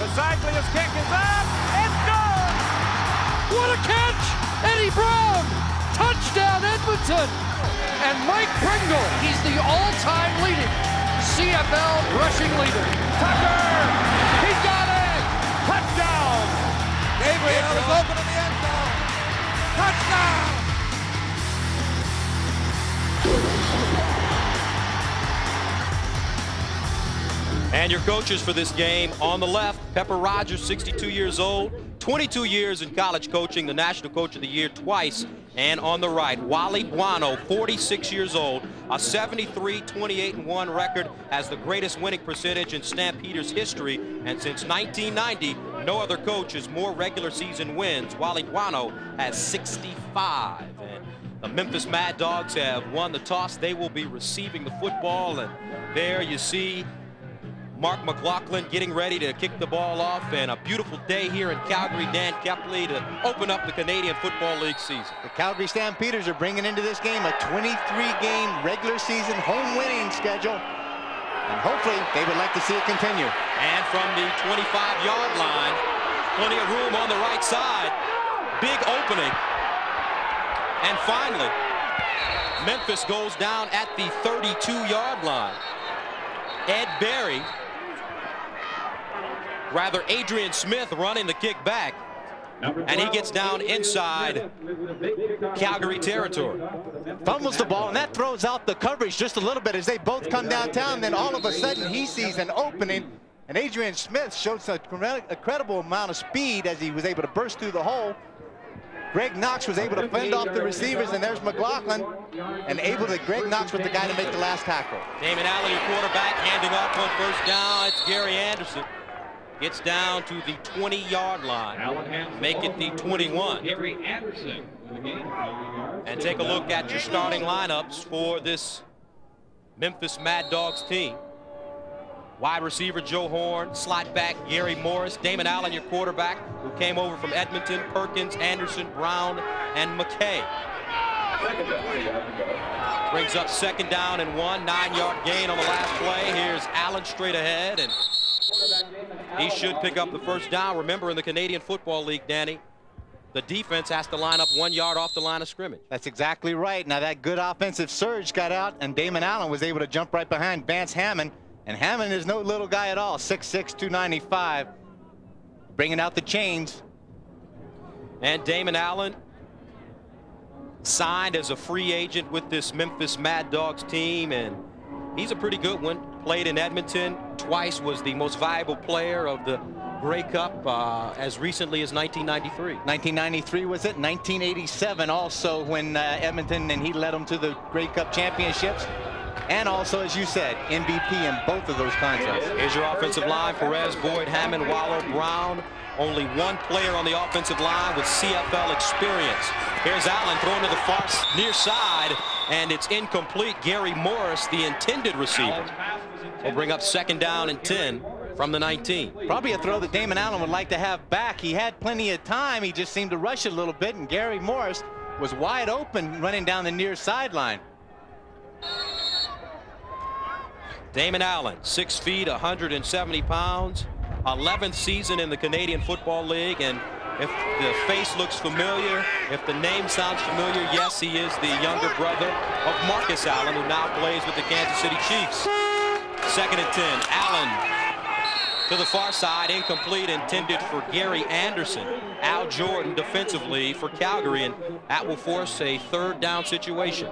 The cyclist kick is up. It's good. What a catch! Eddie Brown! Touchdown Edmonton! And Mike Pringle, he's the all-time leading CFL rushing leader. Tucker! He got it! Touchdown! Gabriel is open in the end zone. Touchdown! And your coaches for this game on the left, Pepper Rogers, 62 years old, 22 years in college coaching, the National Coach of the Year twice. And on the right, Wally Buono, 46 years old, a 73-28-1 record, has the greatest winning percentage in Stampeders history. And since 1990, no other coach has more regular season wins. Wally Buono has 65. And the Memphis Mad Dogs have won the toss. They will be receiving the football. And there you see Mark Mclaughlin getting ready to kick the ball off, and a beautiful day here in Calgary, Dan Kepley, to open up the Canadian Football League season. The Calgary Stampeders are bringing into this game a 23-game regular season home winning schedule, and hopefully they would like to see it continue. And from the 25-yard line, plenty of room on the right side, big opening, and finally Memphis goes down at the 32-yard line. Adrian Smith running the kick back, and he gets down inside Calgary territory. Fumbles the ball, and that throws out the coverage just a little bit as they both come downtown. Then all of a sudden he sees an opening, and Adrian Smith showed an incredible amount of speed as he was able to burst through the hole. Greg Knox was able to fend off the receivers, and there's Mclaughlin, and Greg Knox was the guy to make the last tackle. Damon Allen, your quarterback, handing off on first down. It's Gary Anderson. Gets down to the 20-yard line. Make it the 21. And take a look at your starting lineups for this Memphis Mad Dogs team. Wide receiver Joe Horn, slot back Gary Morris, Damon Allen, your quarterback, who came over from Edmonton, Perkins, Anderson, Brown, and McKay. Brings up second down and 1, 9-yard gain on the last play. Here's Allen straight ahead, and he should pick up the first down. Remember, in the Canadian Football League, Danny, the defense has to line up 1 yard off the line of scrimmage. That's exactly right. Now that good offensive surge got out, and Damon Allen was able to jump right behind Vance Hammond. And Hammond is no little guy at all, 6'6", 295, bringing out the chains. And Damon Allen signed as a free agent with this Memphis Mad Dogs team, and he's a pretty good one. Played in Edmonton twice, was the most valuable player of the Grey Cup as recently as 1993. 1993 was it? 1987 also, when Edmonton, and he led them to the Grey Cup championships. And also, as you said, MVP in both of those contests. Here's your offensive line: Perez, Boyd, Hammond, Wallow, Brown. Only one player on the offensive line with CFL experience. Here's Allen throwing to the far near side, and it's incomplete. Gary Morris, the intended receiver, will bring up second down and 10 from the 19. Probably a throw that Damon Allen would like to have back. He had plenty of time. He just seemed to rush it a little bit, and Gary Morris was wide open running down the near sideline. Damon Allen, 6 feet, 170 pounds, 11th season in the Canadian Football League. And if the face looks familiar, if the name sounds familiar, yes, he is the younger brother of Marcus Allen, who now plays with the Kansas City Chiefs. Second and 10, Allen to the far side, incomplete, intended for Gary Anderson. Al Jordan defensively for Calgary, and that will force a third down situation.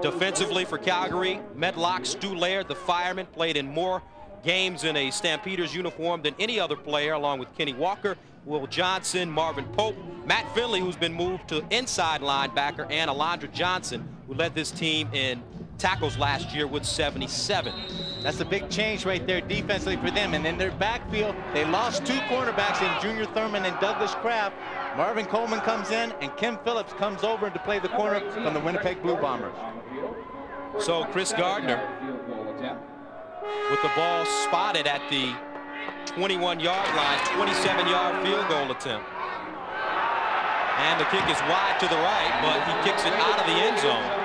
Defensively for Calgary, Medlock, Stu Laird, the fireman, played in more games in a Stampeders uniform than any other player, along with Kenny Walker, Will Johnson, Marvin Pope, Matt Finley, who's been moved to inside linebacker, and Alondra Johnson, who led this team in tackles last year with 77. That's a big change right there defensively for them. And in their backfield, they lost 2 cornerbacks in Junior Thurman and Douglas Kraft. Marvin Coleman comes in, and Kim Phillips comes over to play the corner from the Winnipeg Blue Bombers. So Chris Gardner with the ball spotted at the 21-yard line, 27-yard field goal attempt. And the kick is wide to the right, but he kicks it out of the end zone.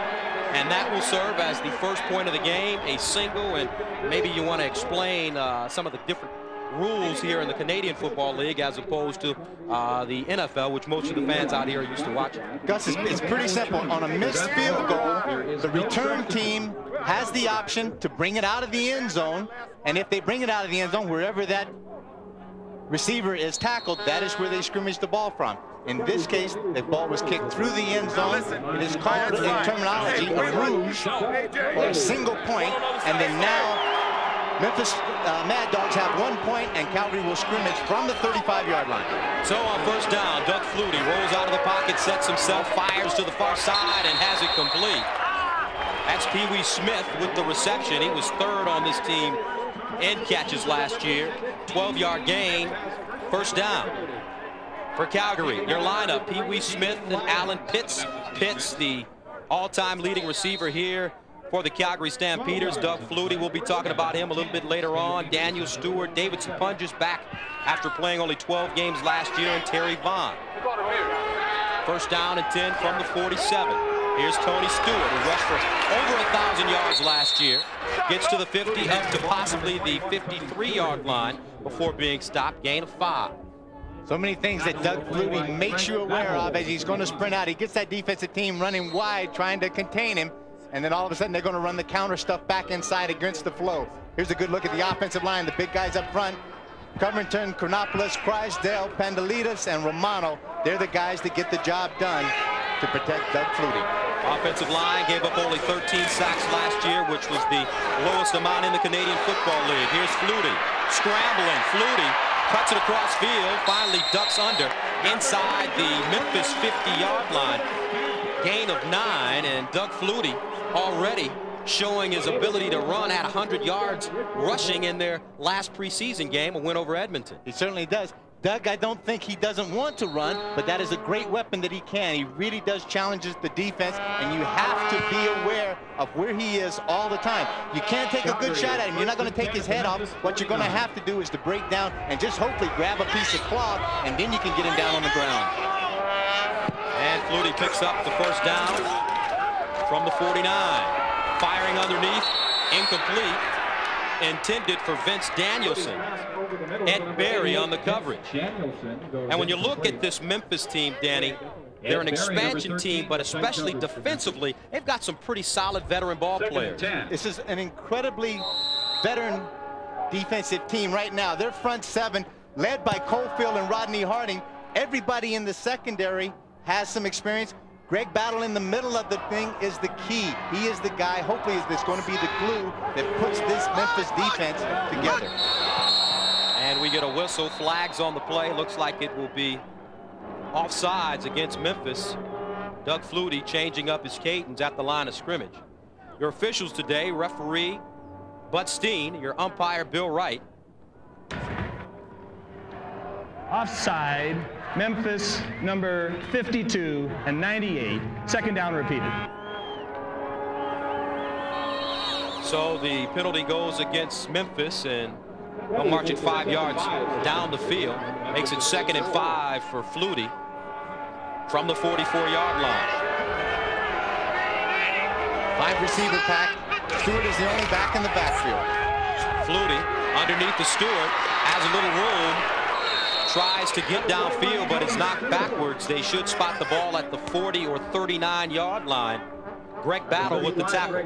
And that will serve as the first point of the game, a single. And maybe you want to explain some of the different rules here in the Canadian Football League as opposed to the NFL, which most of the fans out here are used to watching. Gus, it's pretty simple. On a missed field goal, the return team has the option to bring it out of the end zone, and if they bring it out of the end zone, wherever that receiver is tackled, that is where they scrimmage the ball from. In this case, the ball was kicked through the end zone. It is called in terminology a rouge, or a single point, and then now Memphis Mad Dogs have 1 point, and Calgary will scrimmage from the 35-yard line. So on first down, Doug Flutie rolls out of the pocket, sets himself, fires to the far side, and has it complete. That's Pee Wee Smith with the reception. He was third on this team in catches last year. 12-yard gain, first down for Calgary. Your lineup, Pee Wee Smith and Allen Pitts. Pitts, the all-time leading receiver here for the Calgary Stampeders. Doug Flutie, we'll be talking about him a little bit later on. Daniel Stewart, Davidson Punges back after playing only 12 games last year, and Terry Vaughn. First down and 10 from the 47. Here's Tony Stewart, who rushed for over 1,000 yards last year. Gets to the 50, up to possibly the 53-yard line before being stopped. Gain of 5. So many things that Doug Flutie makes you aware of as he's going to sprint out. He gets that defensive team running wide, trying to contain him, and then all of a sudden they're going to run the counter stuff back inside against the flow. Here's a good look at the offensive line. The big guys up front, Covington, Chronopoulos, Crysdale, Pandelitas, and Romano. They're the guys that get the job done to protect Doug Flutie. Offensive line gave up only 13 sacks last year, which was the lowest amount in the Canadian Football League. Here's Flutie, scrambling. Flutie cuts it across field, finally ducks under inside the Memphis 50-yard line. Gain of 9, and Doug Flutie already showing his ability to run at 100 yards rushing in their last preseason game, a win over Edmonton. He certainly does. Doug, I don't think he doesn't want to run, but that is a great weapon that he can. He really does challenges the defense, and you have to be aware of where he is all the time. You can't take a good shot at him. You're not going to take his head off. What you're going to have to do is to break down and just hopefully grab a piece of cloth, and then you can get him down on the ground. And Flutie picks up the first down from the 49. Firing underneath, incomplete. Intended for Vince Danielson. Ed Berry on the coverage. And when you look at this Memphis team, Danny, they're an expansion team, but especially defensively, they've got some pretty solid veteran ball players. This is an incredibly veteran defensive team right now. Their front seven, led by Cofield and Rodney Harding. Everybody in the secondary has some experience. Greg Battle in the middle of the thing is the key. He is the guy, hopefully, is this going to be the glue that puts this Memphis defense together. And we get a whistle. Flags on the play. Looks like it will be offsides against Memphis. Doug Flutie changing up his cadence at the line of scrimmage. Your officials today, referee Bud Steen, your umpire Bill Wright. Offside, Memphis number 52 and 98. Second down repeated. So the penalty goes against Memphis, and they'll march it 5 yards down the field. Makes it 2nd and 5 for Flutie from the 44-yard line. 5 receiver pack. Stewart is the only back in the backfield. Flutie underneath the Stewart, has a little room. Tries to get downfield, but it's knocked backwards. They should spot the ball at the 40 or 39-yard line. Greg Battle with the tackle.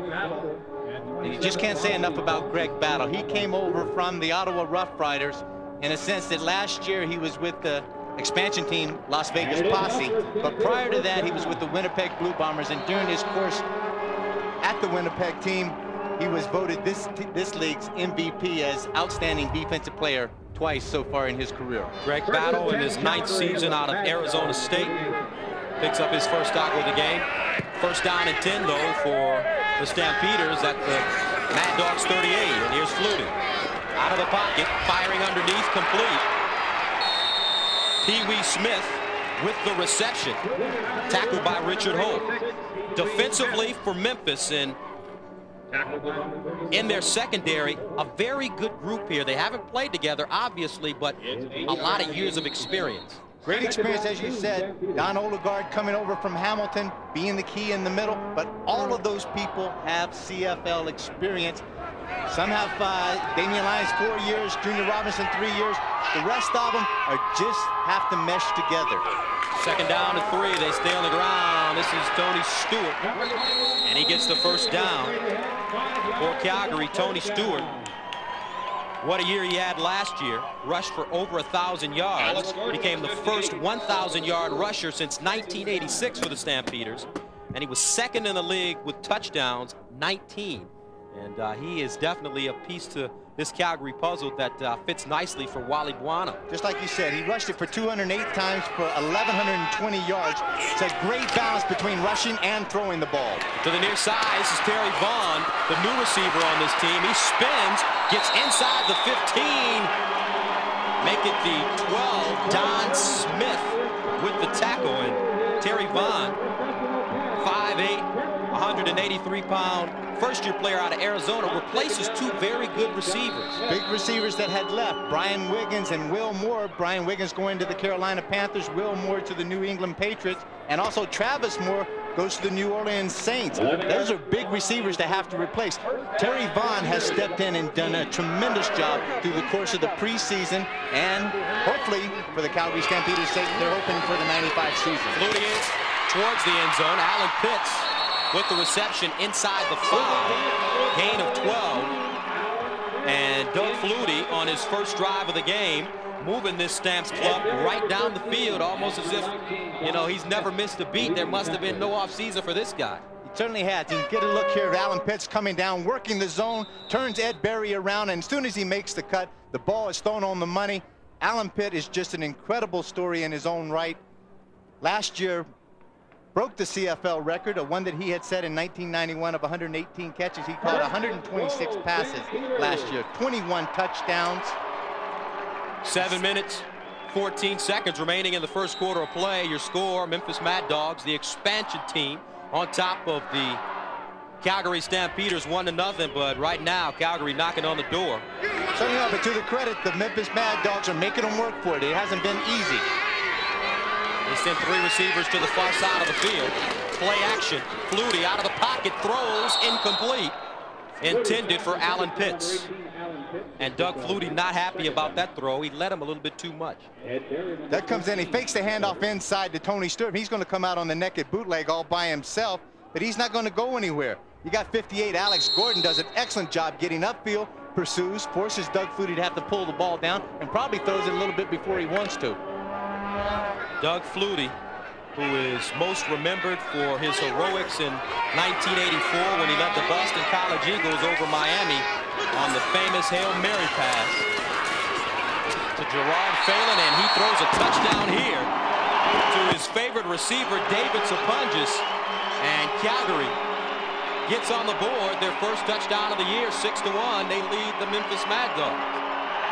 You just can't say enough about Greg Battle. He came over from the Ottawa Rough Riders in a sense that last year he was with the expansion team, Las Vegas Posse. But prior to that, he was with the Winnipeg Blue Bombers. And during his course at the Winnipeg team, he was voted this league's MVP as outstanding defensive player twice so far in his career. Greg Battle in his 9th season out of Arizona State picks up his first tackle of the game. First down and 10 though for the Stampeders at the Mad Dogs 38. And here's Flutie out of the pocket, firing underneath, complete. Pee Wee Smith with the reception, tackled by Richard Holt. Defensively for Memphis, and in their secondary, a very good group here. They haven't played together, obviously, but a lot of years of experience. Great experience, as you said. Don Odegaard coming over from Hamilton, being the key in the middle. But all of those people have CFL experience. Some have Damian Lyons 4 years, Junior Robinson 3 years. The rest of them just have to mesh together. Second down and 3. They stay on the ground. This is Tony Stewart. And he gets the first down for Calgary. Tony Stewart. What a year he had last year. Rushed for over 1,000 yards. Became the first 1,000-yard rusher since 1986 for the Stampeders. And he was second in the league with touchdowns, 19. And he is definitely a piece to this Calgary puzzle that fits nicely for Wally Buono. Just like you said, he rushed it for 208 times for 1,120 yards. It's a great balance between rushing and throwing the ball. To the near side, this is Terry Vaughn, the new receiver on this team. He spins, gets inside the 15, make it the 12. Don Smith with the tackle, and Terry Vaughn, 5'8", 183-pound first-year player out of Arizona, replaces 2 very good receivers. Big receivers that had left, Brian Wiggins and Will Moore. Brian Wiggins going to the Carolina Panthers, Will Moore to the New England Patriots, and also Travis Moore goes to the New Orleans Saints. Those are big receivers to have to replace. Terry Vaughn has stepped in and done a tremendous job through the course of the preseason, and hopefully for the Calgary Stampeders' sake, they're hoping for the 95 season. Flutie towards the end zone. Allen Pitts with the reception inside the 5, gain of 12. And Doug Flutie on his first drive of the game, moving this Stamps club right down the field, almost as if, you know, he's never missed a beat. There must have been no offseason for this guy. He certainly has. You can get a look here at Allen Pitts coming down, working the zone, turns Ed Berry around, and as soon as he makes the cut, the ball is thrown on the money. Allen Pitts is just an incredible story in his own right. Last year, broke the CFL record, a one that he had set in 1991 of 118 catches. He caught 126 passes last year, 21 touchdowns. 7 minutes, 14 seconds remaining in the first quarter of play. Your score, Memphis Mad Dogs, the expansion team, on top of the Calgary Stampeders 1-0, but right now, Calgary knocking on the door. So, you know, but to the credit, the Memphis Mad Dogs are making them work for it. It hasn't been easy. They send 3 receivers to the far side of the field. Play action. Flutie out of the pocket, throws incomplete. Intended for Allen Pitts. And Doug Flutie not happy about that throw. He let him a little bit too much. That comes in. He fakes the handoff inside to Tony Stewart. He's going to come out on the naked bootleg all by himself, but he's not going to go anywhere. You got 58. Alex Gordon does an excellent job getting upfield, pursues, forces Doug Flutie to have to pull the ball down, and probably throws it a little bit before he wants to. Doug Flutie, who is most remembered for his heroics in 1984 when he led the Boston College Eagles over Miami on the famous Hail Mary pass to Gerard Phelan, and he throws a touchdown here to his favorite receiver, David Sapunjas, and Calgary gets on the board, their first touchdown of the year, 6-1. They lead the Memphis Mad Dogs.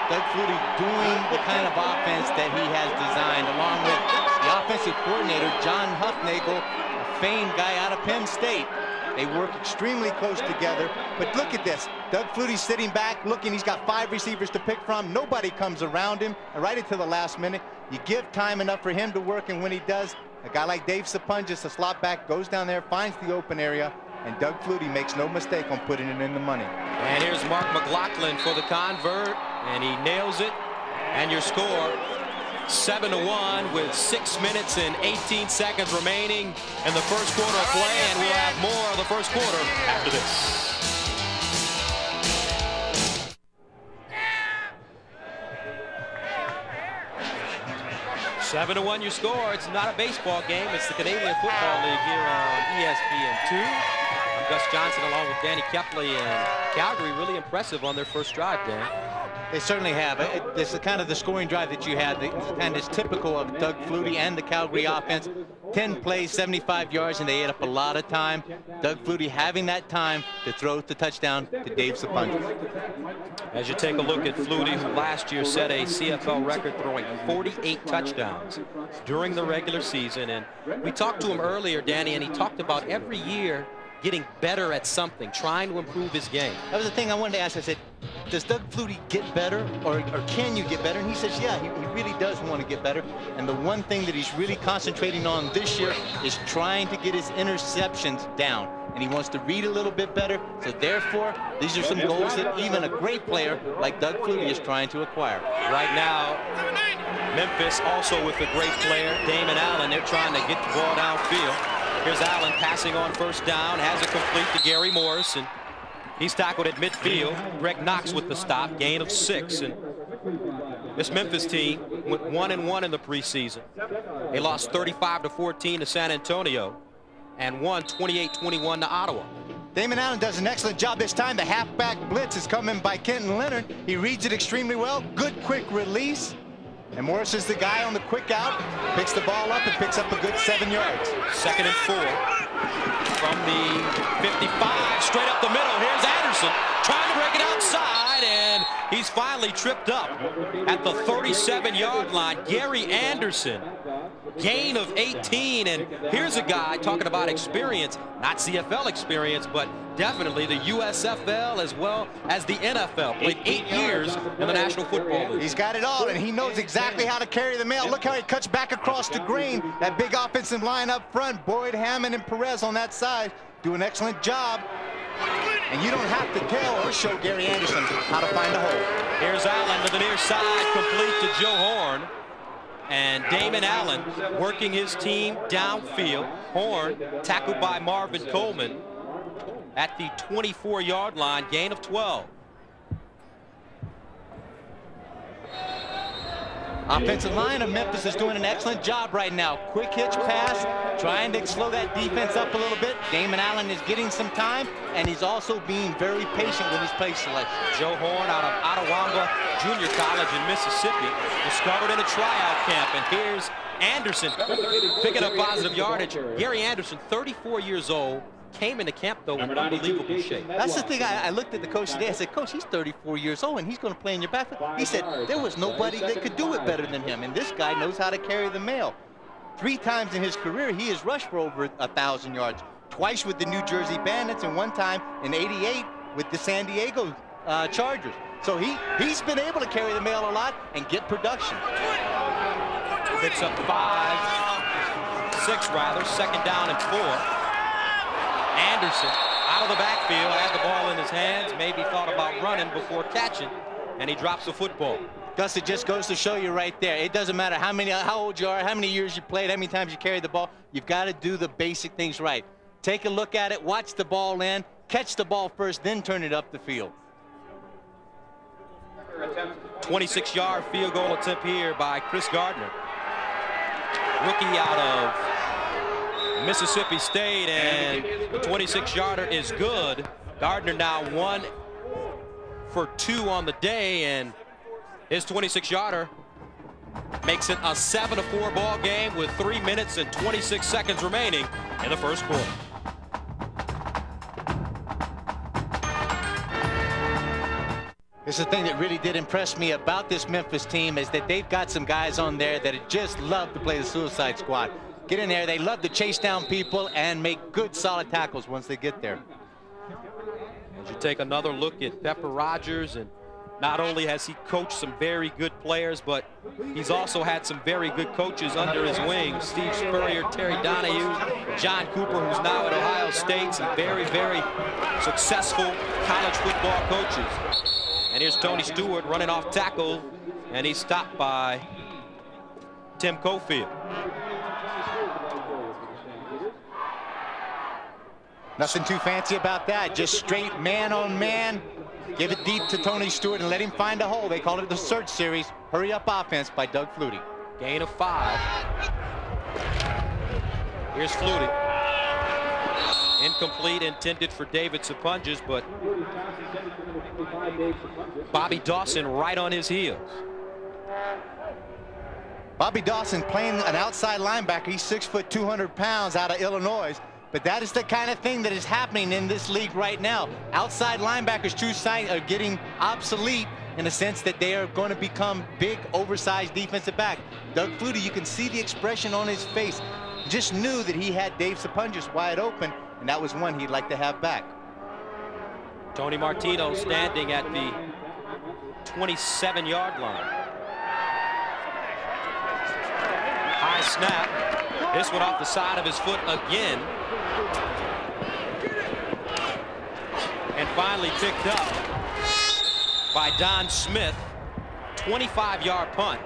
Doug Flutie doing the kind of offense that he has designed, along with the offensive coordinator, John Huffnagel, a famed guy out of Penn State. They work extremely close together. But look at this. Doug Flutie sitting back, looking. He's got 5 receivers to pick from. Nobody comes around him. And right into the last minute, you give time enough for him to work, and when he does, a guy like Dave Sapunjas, a slot back, goes down there, finds the open area, and Doug Flutie makes no mistake on putting it in the money. And here's Mark Mclaughlin for the convert, and he nails it. And your score, 7-1 with 6 minutes and 18 seconds remaining in the first quarter of play, and we'll have more of the first quarter after this. Seven to 1 your score. It's not a baseball game. It's the Canadian Football League here on ESPN2. I'm Gus Johnson along with Danny Kepley, and Calgary really impressive on their first drive, Dan. They certainly have. This is kind of the scoring drive that you had, and it's typical of Doug Flutie and the Calgary offense. 10 plays, 75 yards, and they ate up a lot of time. Doug Flutie having that time to throw the touchdown to Dave Sapunjas. As you take a look at Flutie, who last year set a CFL record throwing 48 touchdowns during the regular season. And we talked to him earlier, Danny, and he talked about every year getting better at something, trying to improve his game. That was the thing I wanted to ask. I said, does Doug Flutie get better, or can you get better? And he says, yeah, he really does want to get better. And the one thing that he's really concentrating on this year is trying to get his interceptions down. And he wants to read a little bit better. So therefore, these are some goals that even a great player like Doug Flutie is trying to acquire. Right now, Memphis also with a great player, Damon Allen. They're trying to get the ball downfield. Here's Allen passing on first down, has it complete to Gary Morris, and he's tackled at midfield. Greg Knox with the stop, gain of 6. And this Memphis team went 1-1 in the preseason. They lost 35-14 to San Antonio and won 28-21 to Ottawa. Damon Allen does an excellent job this time. The halfback blitz is coming by Kenton Leonard. He reads it extremely well. Good quick release. And Morris is the guy on the quick out, picks the ball up and picks up a good 7 yards. 2nd and 4 from the 55, straight up the middle. Here's Anderson trying to break it outside, and he's finally tripped up at the 37-yard line. Gary Anderson, gain of 18, and here's a guy talking about experience, not CFL experience, but definitely the USFL as well as the NFL. Played 8 years in the National Football League. He's got it all, and he knows exactly how to carry the mail. Look how he cuts back across the green. That big offensive line up front, Boyd, Hammond, and Perez on that side do an excellent job. And you don't have to tell or show Gary Anderson how to find a hole. Here's Allen to the near side, complete to Joe Horn. And Damon Allen working his team downfield. Horn tackled by Marvin Coleman at the 24-yard line, gain of 12. Offensive line of Memphis is doing an excellent job right now. Quick hitch pass, trying to slow that defense up a little bit. Damon Allen is getting some time, and he's also being very patient with his play selection. Joe Horn out of Ottawamba Junior College in Mississippi, discovered in a tryout camp. And here's Anderson picking up positive yardage. Gary Anderson, 34 years old, came into camp, though, in unbelievable shape. That's the thing. I looked at the coach today. I said, Coach, he's 34 years old, and he's going to play in your backfield. He said, there was nobody that could do it better than him, and this guy knows how to carry the mail. 3 times in his career, he has rushed for over 1,000 yards. Twice with the New Jersey Bandits, and 1 time in '88 with the San Diego Chargers. So he's been able to carry the mail a lot and get production. Picks up 6 rather, 2nd down and 4. Anderson out of the backfield, had the ball in his hands, maybe thought about running before catching, and he drops the football. Gus, it just goes to show you right there. It doesn't matter how old you are, how many years you played, how many times you carried the ball. You've got to do the basic things right. Take a look at it, watch the ball in, catch the ball first, then turn it up the field. 26-yard field goal attempt here by Chris Gardner. Rookie out of Mississippi State, and the 26-yarder is good. Gardner now 1 for 2 on the day, and his 26-yarder makes it a 7-4 ball game with 3 minutes and 26 seconds remaining in the first quarter. This is the thing that really did impress me about this Memphis team, is that they've got some guys on there that just love to play the suicide squad. Get in there, they love to chase down people and make good solid tackles once they get there. As you take another look at Pepper Rogers, and not only has he coached some very good players, but he's also had some very good coaches under his wing. Steve Spurrier, Terry Donahue, John Cooper, who's now at Ohio State, some very, very successful college football coaches. And here's Tony Stewart running off tackle, and he's stopped by Tim Cofield. Nothing too fancy about that. Just straight man on man. Give it deep to Tony Stewart and let him find a hole. They call it the search series. Hurry up offense by Doug Flutie. Gain of 5. Here's Flutie. Incomplete, intended for David Sapunjas, but Bobby Dawson right on his heels. Bobby Dawson playing an outside linebacker. He's 6 foot 200 pounds out of Illinois. But that is the kind of thing that is happening in this league right now. Outside linebackers, true sight, are getting obsolete in the sense that they are going to become big, oversized defensive back. Doug Flutie, you can see the expression on his face. Just knew that he had Dave Sapunjas wide open, and that was one he'd like to have back. Tony Martino standing at the 27-yard line. High snap. This one off the side of his foot again. And finally picked up by Don Smith. 25-yard punt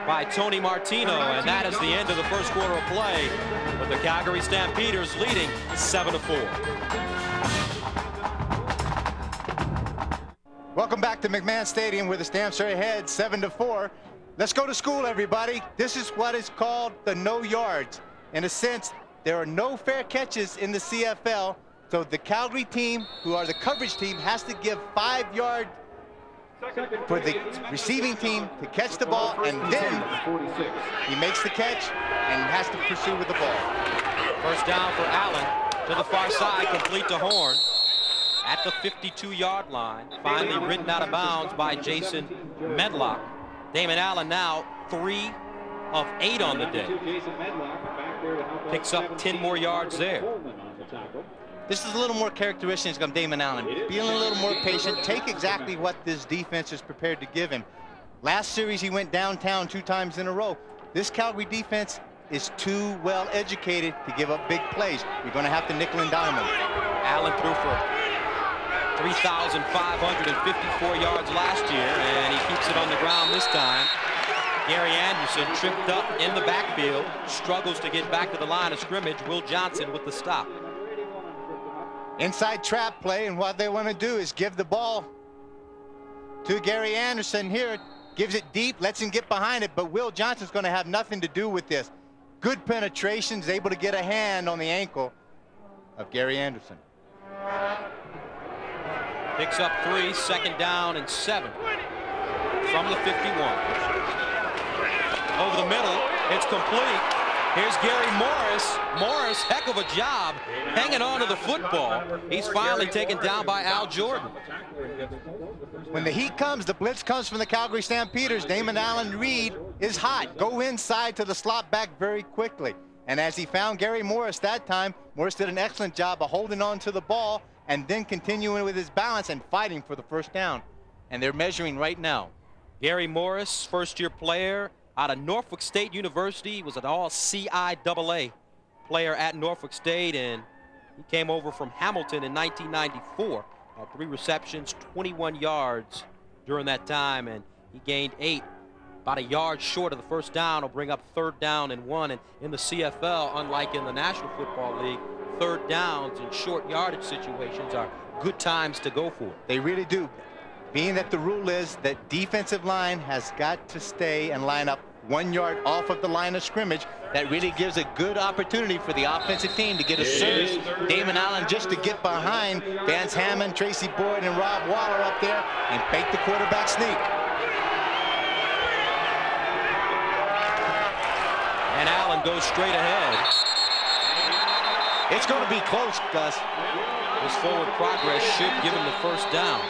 by Tony Martino, and that is the end of the first quarter of play, with the Calgary Stampeders leading 7-4. Welcome back to McMahon Stadium, where the Stamps are ahead 7-4. Let's go to school, everybody. This is what is called the no yards. In a sense, there are no fair catches in the CFL, so the Calgary team, who are the coverage team, has to give 5 yards for the receiving team to catch the ball, and then he makes the catch and has to pursue with the ball. First down for Allen to the far side, complete to Horn at the 52-yard line. Finally ridden out of bounds by Jason Medlock. Damon Allen now 3 of 8 on the day. Picks up 10 more yards there. This is a little more characteristics of Damon Allen. Being a little more patient, take exactly what this defense is prepared to give him. Last series, he went downtown 2 times in a row. This Calgary defense is too well educated to give up big plays. You're going to have to nickel and dime him. Allen threw for 3,554 yards last year, and he keeps it on the ground this time. Gary Anderson tripped up in the backfield, struggles to get back to the line of scrimmage. Will Johnson with the stop. Inside trap play, and what they want to do is give the ball to Gary Anderson here. Gives it deep, lets him get behind it, but Will Johnson's going to have nothing to do with this. Good penetrations, able to get a hand on the ankle of Gary Anderson. Picks up 3, second down and 7 from the 51. Over the middle, it's complete. Here's Gary Morris. Morris, heck of a job hanging on to the football. He's finally taken down by Al Jordan. When the heat comes, the blitz comes from the Calgary Stampeders. Damon Allen Reed is hot. Go inside to the slot back very quickly. And as he found Gary Morris that time, Morris did an excellent job of holding on to the ball and then continuing with his balance and fighting for the first down. And they're measuring right now. Gary Morris, first-year player out of Norfolk State University, was an all-CIAA player at Norfolk State, and he came over from Hamilton in 1994. Had 3 receptions, 21 yards during that time, and he gained 8. About a yard short of the first down will bring up 3rd down and 1. And in the CFL, unlike in the National Football League, 3rd downs and short yardage situations are good times to go for. They really do. Being that the rule is that defensive line has got to stay and line up 1 yard off of the line of scrimmage, that really gives a good opportunity for the offensive team to get a surge. Damon Allen just to get behind Vance Hammond, Tracy Boyd, and Rob Waller up there and fake the quarterback sneak. And Allen goes straight ahead. It's going to be close, Gus. His forward progress should give him the first down.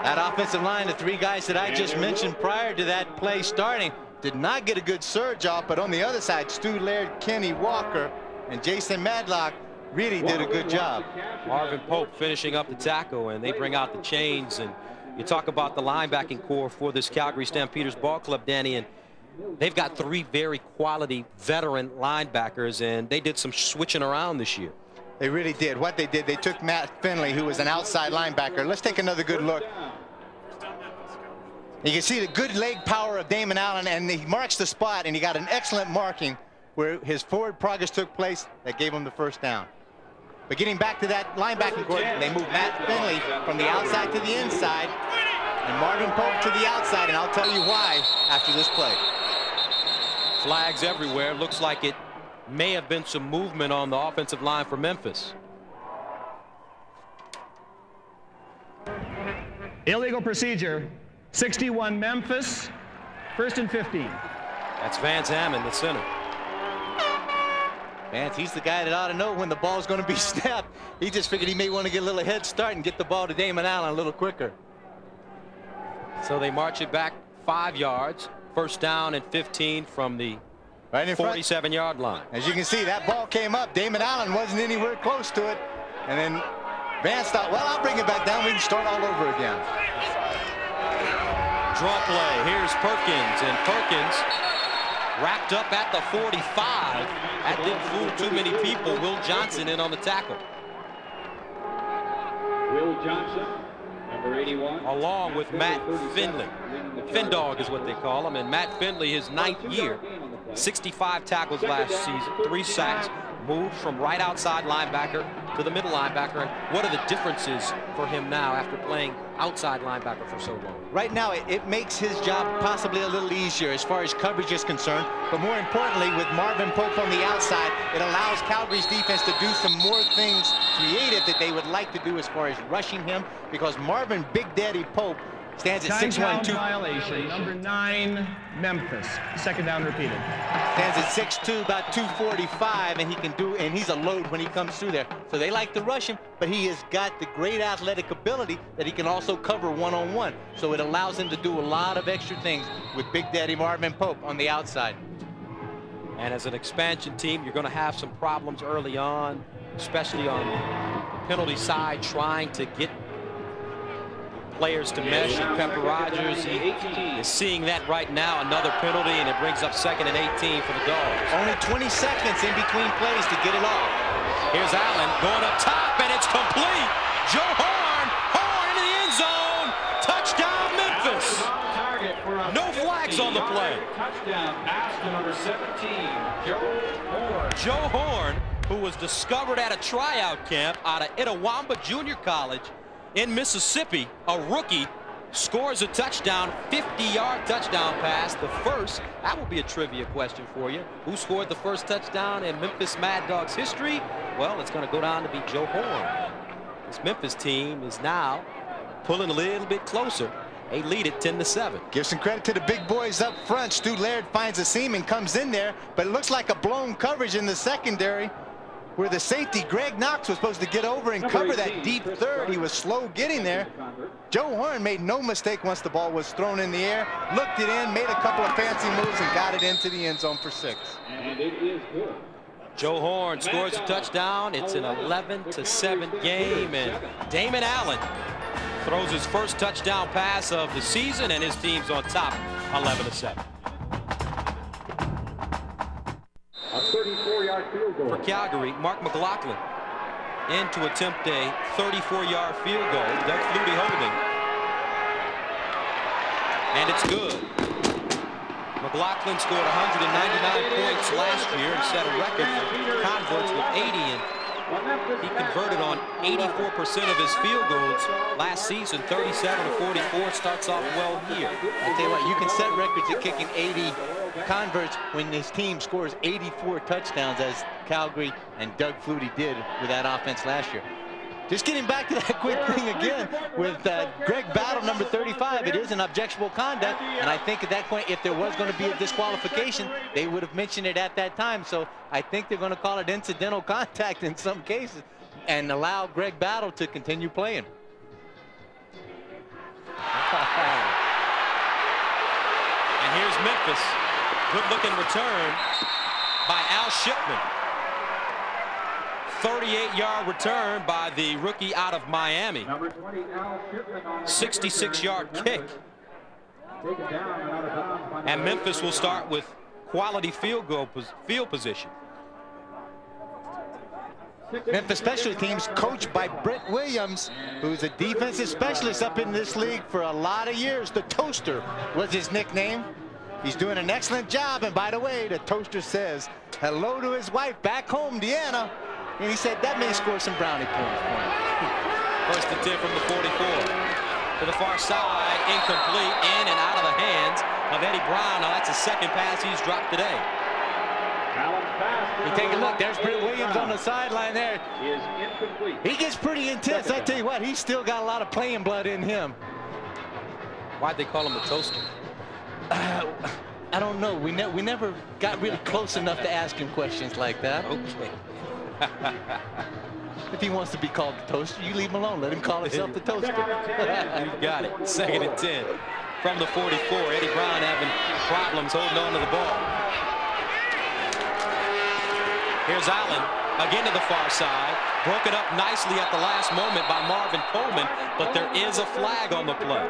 That offensive line, the 3 guys that I just mentioned prior to that play starting, did not get a good surge off, but on the other side, Stu Laird, Kenny Walker, and Jason Medlock really did a good job. Marvin Pope finishing up the tackle, and they bring out the chains. And you talk about the linebacking core for this Calgary Stampeders ball club, Danny, and they've got 3 very quality veteran linebackers, and they did some switching around this year. They really did. What they did, they took Matt Finley, who was an outside linebacker. Let's take another good look. You can see the good leg power of Damon Allen, and he marks the spot, and he got an excellent marking where his forward progress took place that gave him the first down. But getting back to that linebacking core, they moved Matt Finley from the outside to the inside, and Marvin Pope to the outside, and I'll tell you why after this play. Flags everywhere. Looks like it may have been some movement on the offensive line for Memphis. Illegal procedure. 61 Memphis, 1st and 15. That's Vance Hammond, the center. Vance, he's the guy that ought to know when the ball's going to be snapped. He just figured he may want to get a little head start and get the ball to Damon Allen a little quicker. So they march it back 5 yards. First down and 15 from the 47-yard line. As you can see, that ball came up. Damon Allen wasn't anywhere close to it. And then Vance thought, well, I'll bring it back down. We can start all over again. Draw play. Here's Perkins, and Perkins wrapped up at the 45. That didn't fool too many people. Will Johnson in on the tackle. Will Johnson, number 81. Along with Matt Finley. Findog is what they call him. And Matt Finley, his 9th year, 65 tackles last season, 3 sacks, moved from right outside linebacker to the middle linebacker. And what are the differences for him now after playing outside linebacker for so long? Right now, it makes his job possibly a little easier as far as coverage is concerned. But more importantly, with Marvin Pope on the outside, it allows Calgary's defense to do some more things creative that they would like to do as far as rushing him, because Marvin Big Daddy Pope stands at 6'1", violation, number 9, Memphis. Second down repeated. Stands at 6'2", about 245, and he can do, and he's a load when he comes through there. So they like to rush him, but he has got the great athletic ability that he can also cover one-on-one. So it allows him to do a lot of extra things with Big Daddy Marvin Pope on the outside. And as an expansion team, you're going to have some problems early on, especially on the penalty side, trying to get players to mesh. And Pepper Rogers, he is seeing that right now. Another penalty, and it brings up 2nd and 18 for the Dogs. Only 20 seconds in between plays to get it off. Here's Allen going up top, and it's complete. Joe Horn into the end zone. Touchdown, Memphis. No flags on the play. Touchdown pass to number 17, Joe Horn. Joe Horn, who was discovered at a tryout camp out of Itawamba Junior College in Mississippi, a rookie, scores a touchdown, 50-yard touchdown pass, the first. That will be a trivia question for you. Who scored the first touchdown in Memphis Mad Dogs history? Well, it's going to go down to be Joe Horn. This Memphis team is now pulling a little bit closer. They lead it 10-7. Give some credit to the big boys up front. Stu Laird finds a seam and comes in there, but it looks like a blown coverage in the secondary, where the safety, Greg Knox, was supposed to get over and cover that deep third. He was slow getting there. Joe Horn made no mistake once the ball was thrown in the air, looked it in, made a couple of fancy moves, and got it into the end zone for 6. And it is good. Joe Horn scores a touchdown. It's an 11-7 game, and Damon Allen throws his first touchdown pass of the season, and his team's on top, 11-7. A 34-yard field goal. For Calgary, Mark Mclaughlin in to attempt a 34-yard field goal. Doug Flutie holding. And it's good. McLaughlin scored 199 points last year and set a record for converts with 80, and he converted on 84% of his field goals last season. 37-44, starts off well here. I tell you what, you can set records at kicking 80 converts when this team scores 84 touchdowns, as Calgary and Doug Flutie did with that offense last year. Just getting back to that quick thing again with Greg Battle, number 35, it is an objectionable conduct, and I think at that point, if there was going to be a disqualification, they would have mentioned it at that time. So I think they're going to call it incidental contact in some cases and allow Greg Battle to continue playing. And here's Memphis. Good-looking return by Al Shipman. 38-yard return by the rookie out of Miami. 66-yard kick. And Memphis will start with quality field position. Memphis special teams coached by Brent Williams, who's a defensive specialist up in this league for a lot of years. The Toaster was his nickname. He's doing an excellent job. And by the way, the Toaster says hello to his wife back home, Deanna. And he said that may score some brownie points for him. First and 10 from the 44. To the far side, incomplete, in and out of the hands of Eddie Brown. Now that's the second pass he's dropped today. You take a look, there's Brent Williams on the sideline there. Is incomplete. He gets pretty intense. I tell you what, he's still got a lot of playing blood in him. Why'd they call him the Toaster? I don't know. We never got really close enough to ask him questions like that. Okay. If he wants to be called the Toaster, you leave him alone. Let him call himself the Toaster. You've got it. Second and 10 from the 44. Eddie Brown having problems holding on to the ball. Here's Allen. again to the far side. Broken up nicely at the last moment by Marvin Coleman, but there is a flag on the play.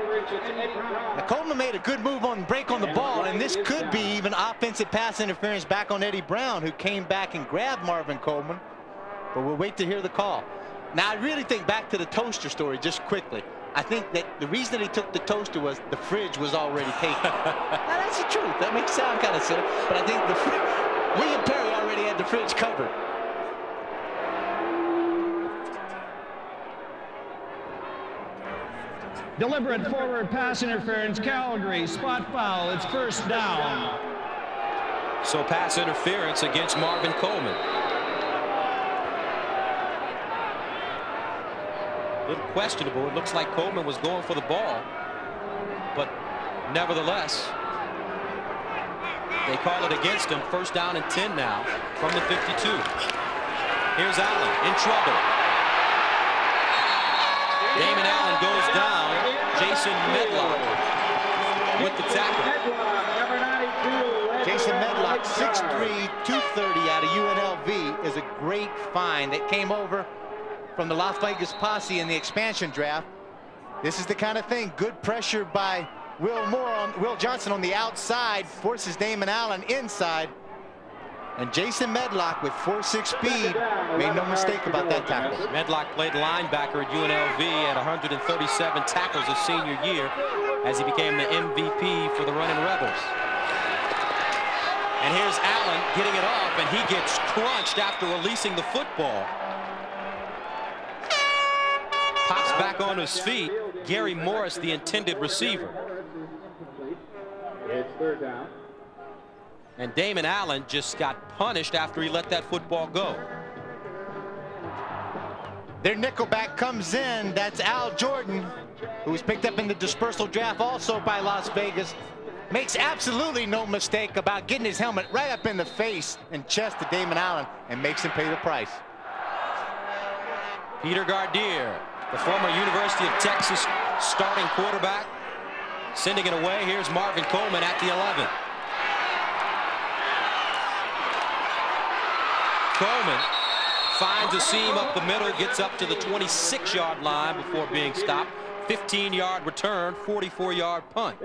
Now, Coleman made a good move on break on the ball, and this could be even offensive pass interference back on Eddie Brown, who came back and grabbed Marvin Coleman. But we'll wait to hear the call. Now, I really think back to the toaster story just quickly. I think that the reason he took the toaster was the fridge was already taken. Now, that's the truth. That makes it sound kind of silly, but I think William Perry already had the fridge covered. Deliberate forward pass interference, Calgary, spot foul, it's first down. So pass interference against Marvin Coleman. A little questionable. It looks like Coleman was going for the ball, but nevertheless, they call it against him. First down and 10 now from the 52. Here's Allen in trouble. Damon Allen goes down. Jason Medlock with the tackle. Jason Medlock, 6'3", 230 out of UNLV, is a great find that came over from the Las Vegas Posse in the expansion draft. This is the kind of thing. Good pressure by Will Johnson on the outside, forces Damon Allen inside. And Jason Medlock with 4.6 speed made no mistake about that tackle. Medlock played linebacker at UNLV at 137 tackles his senior year as he became the MVP for the Running Rebels. And here's Allen getting it off, and he gets crunched after releasing the football. Pops back on his feet. Gary Morris, the intended receiver. It's third down. And Damon Allen just got punished after he let that football go. Their nickelback comes in. That's Al Jordan, who was picked up in the dispersal draft also by Las Vegas. Makes absolutely no mistake about getting his helmet right up in the face and chest to Damon Allen and makes him pay the price. Peter Gardner, the former University of Texas starting quarterback, sending it away. Here's Marvin Coleman at the 11. Coleman finds a seam up the middle, gets up to the 26-yard line before being stopped. 15-yard return, 44-yard punt.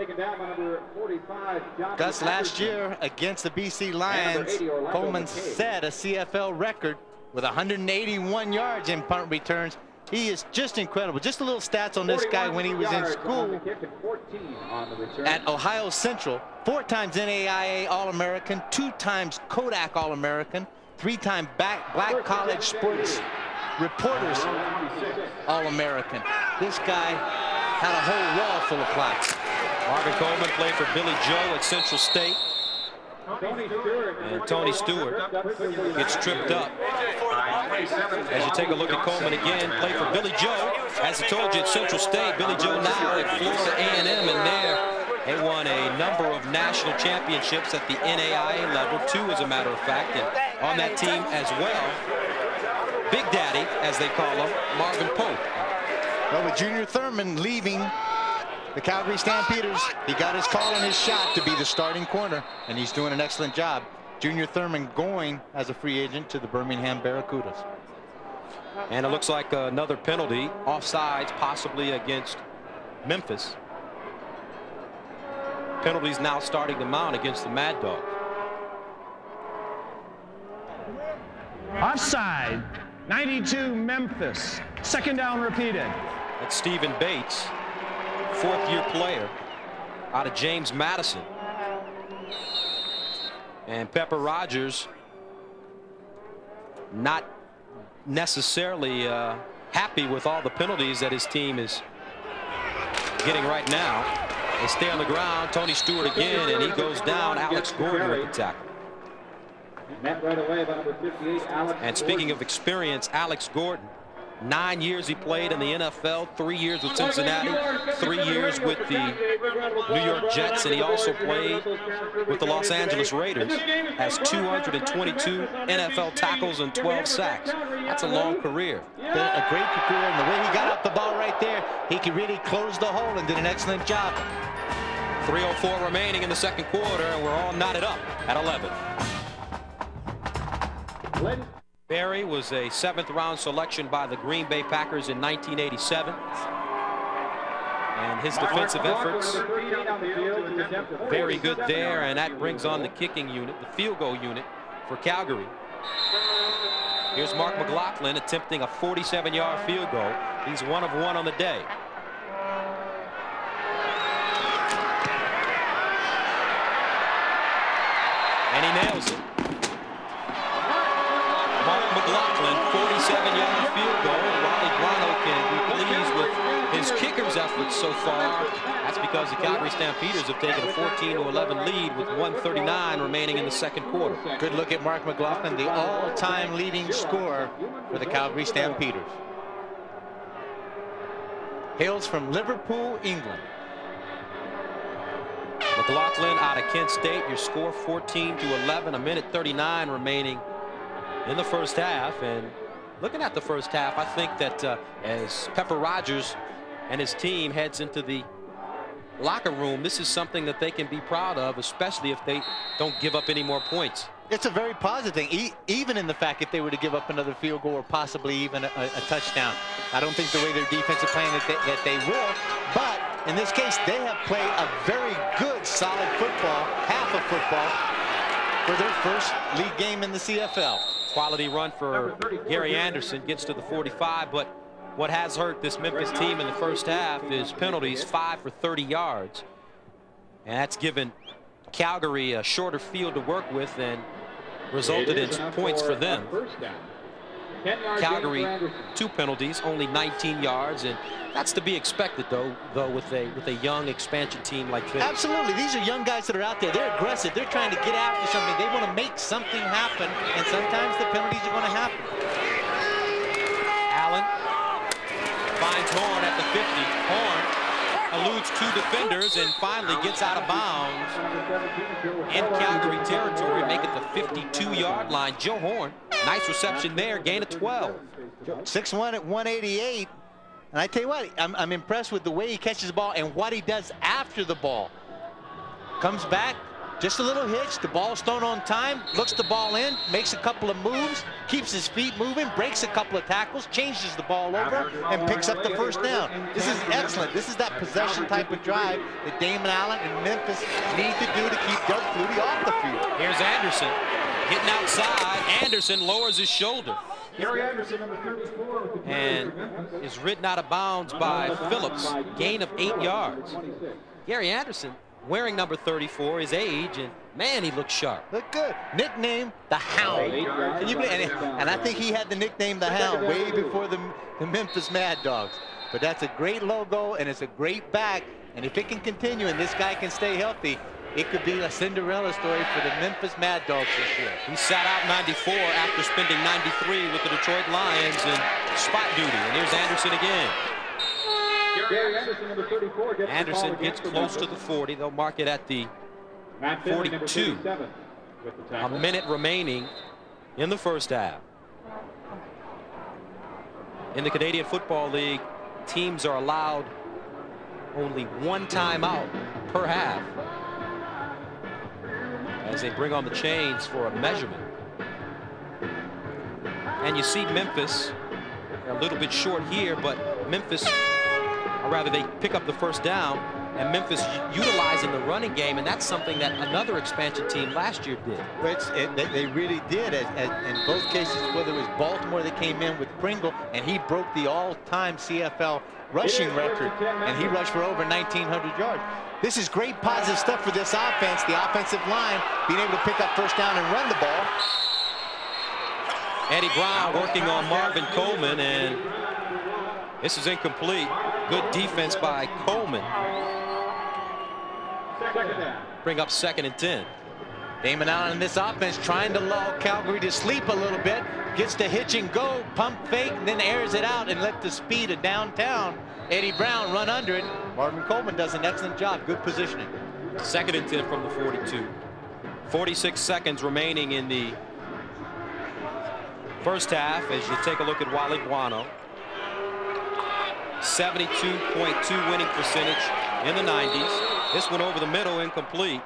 Gus, last year against the BC Lions, Coleman set a CFL record with 181 yards in punt returns. He is just incredible. Just a little stats on this guy when he was in school at Ohio Central. 4 times NAIA All-American, 2 times Kodak All-American, 3-time Black College Sports Reporters All-American. This guy had a whole wall full of plaques. Marvin Coleman played for Billy Joe at Central State. And Tony Stewart gets tripped up. As you take a look at Coleman again, played for Billy Joe. As I told you, at Central State, Billy Joe now at Florida A&M, and there they won a number of national championships at the NAIA level, 2 as a matter of fact, and on that team as well, Big Daddy, as they call him, Marvin Pope. Well, with Junior Thurman leaving the Calgary Stampeders, he got his call and his shot to be the starting corner, and he's doing an excellent job. Junior Thurman going as a free agent to the Birmingham Barracudas. And it looks like another penalty, offsides, possibly against Memphis. Penalties now starting to mount against the Mad Dogs. Offside, 92 Memphis, second down repeated. That's Stephen Bates, 4th-year player out of James Madison. And Pepper Rogers not necessarily happy with all the penalties that his team is getting right now. They stay on the ground. Tony Stewart again, and he goes down. Alex Gordon with the tackle. And speaking of experience, Alex Gordon, 9 years he played in the NFL, 3 years with Cincinnati, 3 years with the New York Jets, and he also played with the Los Angeles Raiders. Has 222 NFL tackles and 12 sacks. That's a long career. A great career, and the way he got up the ball right there, he could really close the hole and did an excellent job. 3:04 remaining in the second quarter, and we're all knotted up at 11. Barry was a 7th-round selection by the Green Bay Packers in 1987. And his defensive efforts very good there, and that brings on the kicking unit, the field goal unit for Calgary. Here's Mark Mclaughlin attempting a 47-yard field goal. He's 1 of 1 on the day. And he nails it. Mark Mclaughlin, 47-yard field goal. Wally Brano can be pleased with his kicker's efforts so far. That's because the Calgary Stampeders have taken a 14-11 lead with 1:39 remaining in the second quarter. Good look at Mark Mclaughlin, the all-time leading scorer for the Calgary Stampeders. Hails from Liverpool, England. McLaughlin out of Kent State. Your score 14-11, 1:39 remaining in the first half. And looking at the first half, I think that as Pepper Rogers and his team heads into the locker room, this is something that they can be proud of, especially if they don't give up any more points. It's a very positive thing, even in the fact if they were to give up another field goal or possibly even a touchdown. I don't think the way their defense is playing that they will, but in this case, they have played a very good, solid football, half of football, for their first league game in the CFL. Quality run for Gary Anderson, gets to the 45, but what has hurt this Memphis team in the first half is penalties, 5 for 30 yards. And that's given Calgary a shorter field to work with and resulted in points for them. Calgary, 2 penalties, only 19 yards, and that's to be expected, though with a young expansion team like this. Absolutely. These are young guys that are out there. They're aggressive. They're trying to get after something. They want to make something happen, and sometimes the penalties are going to happen. Allen finds Horn at the 50. Horn eludes 2 defenders and finally gets out of bounds in Calgary territory, make it the 52-yard line. Joe Horn, nice reception there, gain of 12. 6'1" at 188. And I tell you what, I'm impressed with the way he catches the ball and what he does after the ball. Comes back, just a little hitch, the ball's thrown on time, looks the ball in, makes a couple of moves, keeps his feet moving, breaks a couple of tackles, changes the ball over, and picks up the first down. This is excellent. This is that possession type of drive that Damon Allen and Memphis need to do to keep Doug Flutie off the field. Here's Anderson getting outside. Anderson lowers his shoulder and is ridden out of bounds by Phillips. Gain of 8 yards. Gary Anderson wearing number 34, his age, and man, he looks sharp. Look good. Nickname the Hound. And I think he had the nickname the Hound way before the Memphis Mad Dogs. But that's a great logo, and it's a great back. And if it can continue and this guy can stay healthy, it could be a Cinderella story for the Memphis Mad Dogs this year. He sat out 94 after spending 93 with the Detroit Lions in spot duty. And here's Anderson again. Anderson gets close to the 40. They'll mark it at the 42. A minute remaining in the first half. In the Canadian Football League, teams are allowed only 1 timeout per half as they bring on the chains for a measurement. And you see Memphis a little bit short here, but Memphis, or rather they pick up the first down, and Memphis utilizing the running game, and that's something that another expansion team last year did. They really did, in both cases, whether it was Baltimore that came in with Pringle, and he broke the all-time CFL rushing record, and he rushed for over 1,900 yards. This is great positive stuff for this offense, the offensive line, being able to pick up first down and run the ball. Eddie Brown working on Marvin Coleman, and this is incomplete. Good defense by Coleman. Bring up 2nd and 10. Damon Allen in this offense trying to lull Calgary to sleep a little bit. Gets the hitch and go, pump fake, and then airs it out and let the speed of downtown Eddie Brown run under it. Marvin Coleman does an excellent job. Good positioning. 2nd and 10 from the 42. 46 seconds remaining in the first half as you take a look at Wally Buono. 72.2 winning percentage in the 90s. This one over the middle, incomplete.